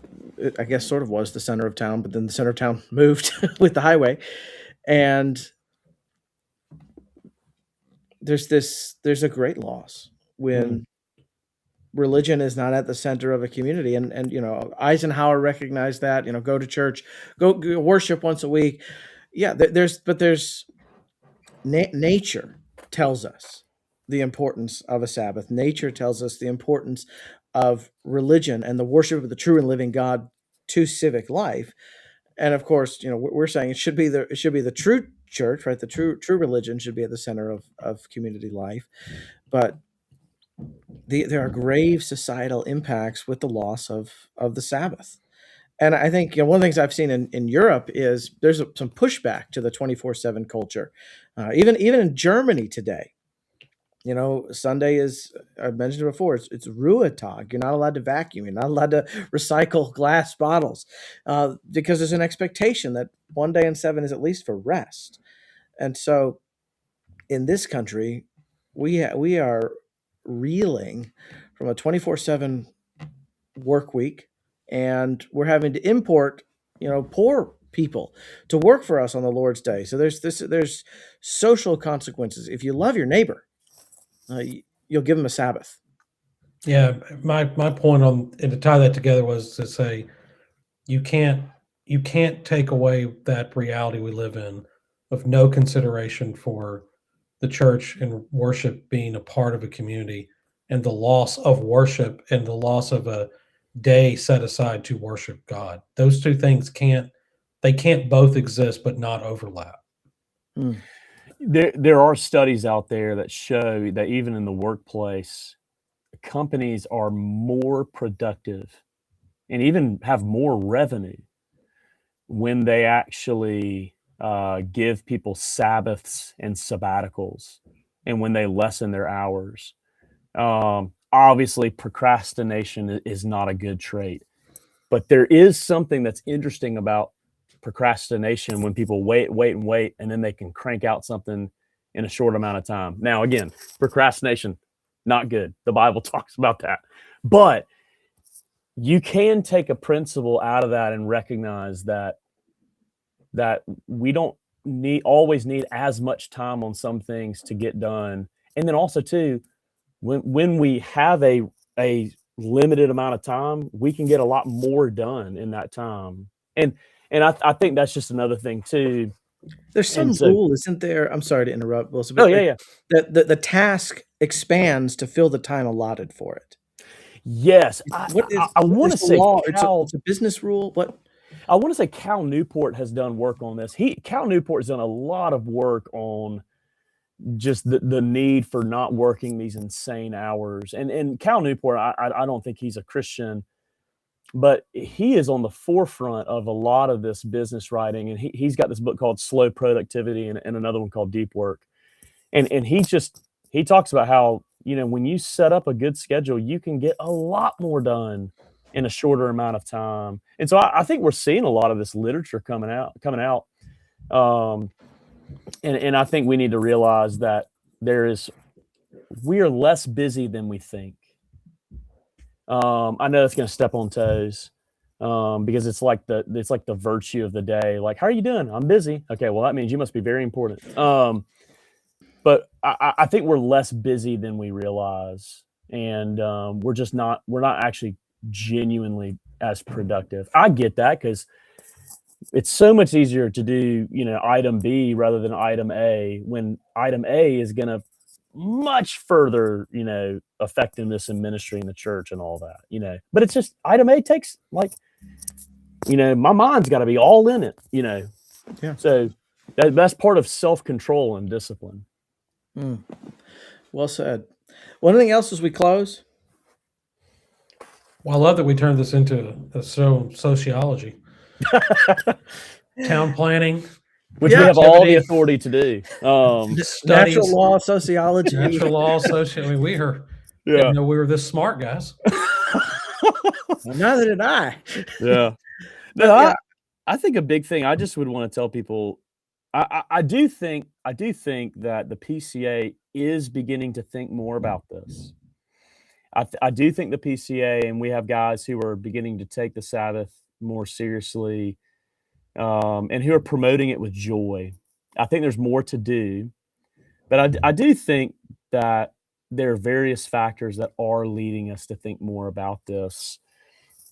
I guess sort of was the center of town, but then the center of town moved with the highway, and there's a great loss when religion is not at the center of a community. And Eisenhower recognized that. Go to church, go worship once a week. Yeah, there's nature tells us the importance of a Sabbath. Nature tells us the importance of religion and the worship of the true and living God to civic life. And of course, we're saying it should be the true church, right? The true religion should be at the center of community life. But there are grave societal impacts with the loss of the Sabbath. And I think one of the things I've seen in Europe is there's some pushback to the 24/7 culture. Even in Germany today, Sunday is, I've mentioned it before, it's Ruhetag. You're not allowed to vacuum. You're not allowed to recycle glass bottles, because there's an expectation that one day in seven is at least for rest. And so in this country, we are reeling from a 24/7 work week, and we're having to import, poor people to work for us on the Lord's day. So there's social consequences. If you love your neighbor, you'll give them a Sabbath. Yeah, my point on, and to tie that together, was to say you can't take away that reality we live in of no consideration for the church and worship being a part of a community, and the loss of worship and the loss of a day set aside to worship God. Those two things can't both exist but not overlap. Hmm. There are studies out there that show that even in the workplace, companies are more productive and even have more revenue when they actually give people Sabbaths and sabbaticals and when they lessen their hours. Obviously, procrastination is not a good trait, but there is something that's interesting about procrastination when people wait, and then they can crank out something in a short amount of time. Now, again, procrastination, not good. The Bible talks about that. But you can take a principle out of that and recognize that we don't always need as much time on some things to get done. And then also too, when we have a limited amount of time, we can get a lot more done in that time. And I think that's just another thing too. There's some rule, isn't there? I'm sorry to interrupt, Wilson. But yeah. The task expands to fill the time allotted for it. Yes, I want to say it's a business rule. What? I want to say Cal Newport has done work on this. Cal Newport's done a lot of work on just the need for not working these insane hours. And Cal Newport, I don't think he's a Christian, but he is on the forefront of a lot of this business writing. And he's got this book called Slow Productivity and another one called Deep Work. And he talks about how, when you set up a good schedule, you can get a lot more done in a shorter amount of time. And so I think we're seeing a lot of this literature coming out. And I think we need to realize that we are less busy than we think. I know it's going to step on toes because it's like the virtue of the day. Like, how are you doing? I'm busy. Okay, well, that means you must be very important. But I think we're less busy than we realize, and we're not actually genuinely as productive. I get that because it's so much easier to do, item B rather than item A, when item A is going to much further, effectiveness in ministry in the church and all that, but it's just item A takes my mind's got to be all in it, Yeah. So that's part of self-control and discipline. Well said. Well, anything else as we close? Well, I love that we turned this into sociology. Town planning, which we have all the authority to do. Natural law, sociology. Natural law, sociology. I mean, didn't know we were this smart, guys. Well, neither did I. Yeah. No, I think a big thing I just would want to tell people, I do think that the PCA is beginning to think more about this. I do think the PCA, and we have guys who are beginning to take the Sabbath more seriously, and who are promoting it with joy. I think there's more to do, but I do think that there are various factors that are leading us to think more about this.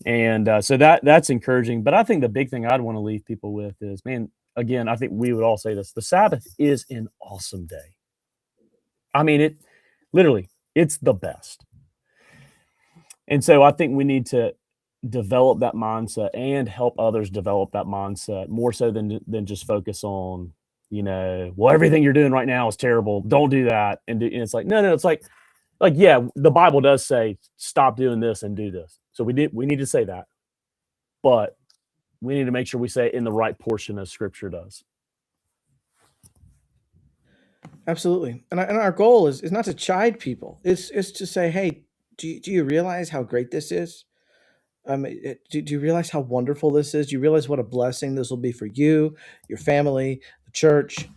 And so that's encouraging. But I think the big thing I'd want to leave people with is, man, again, I think we would all say this: the Sabbath is an awesome day. I mean, it's the best. And so I think we need to develop that mindset and help others develop that mindset more so than just focus on, well, everything you're doing right now is terrible. Don't do that. And it's like, no, it's like, yeah, the Bible does say, stop doing this and do this. So we need to say that, but we need to make sure we say it in the right portion as Scripture does. Absolutely. And our goal is not to chide people. It's to say, hey, do you realize how great this is? Do you realize how wonderful this is? Do you realize what a blessing this will be for you, your family, the church,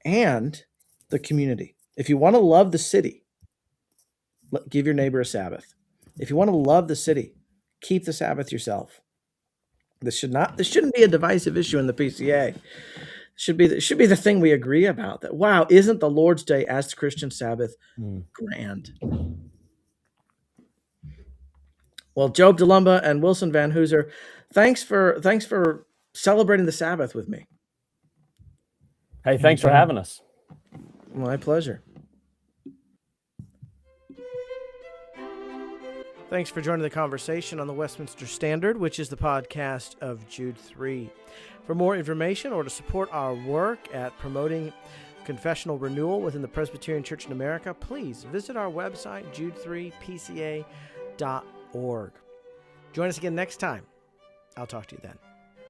and the community? If you want to love the city, give your neighbor a Sabbath. If you want to love the city, keep the Sabbath yourself. This shouldn't be a divisive issue in the PCA. It should be the thing we agree about. That, wow, isn't the Lord's Day as the Christian Sabbath grand? Well, Job Dalomba and Wilson Van Hooser, thanks for celebrating the Sabbath with me. Hey, thanks for having us. My pleasure. Thanks for joining the conversation on the Westminster Standard, which is the podcast of Jude 3. For more information or to support our work at promoting confessional renewal within the Presbyterian Church in America, please visit our website, jude3pca.org. Join us again next time. I'll talk to you then.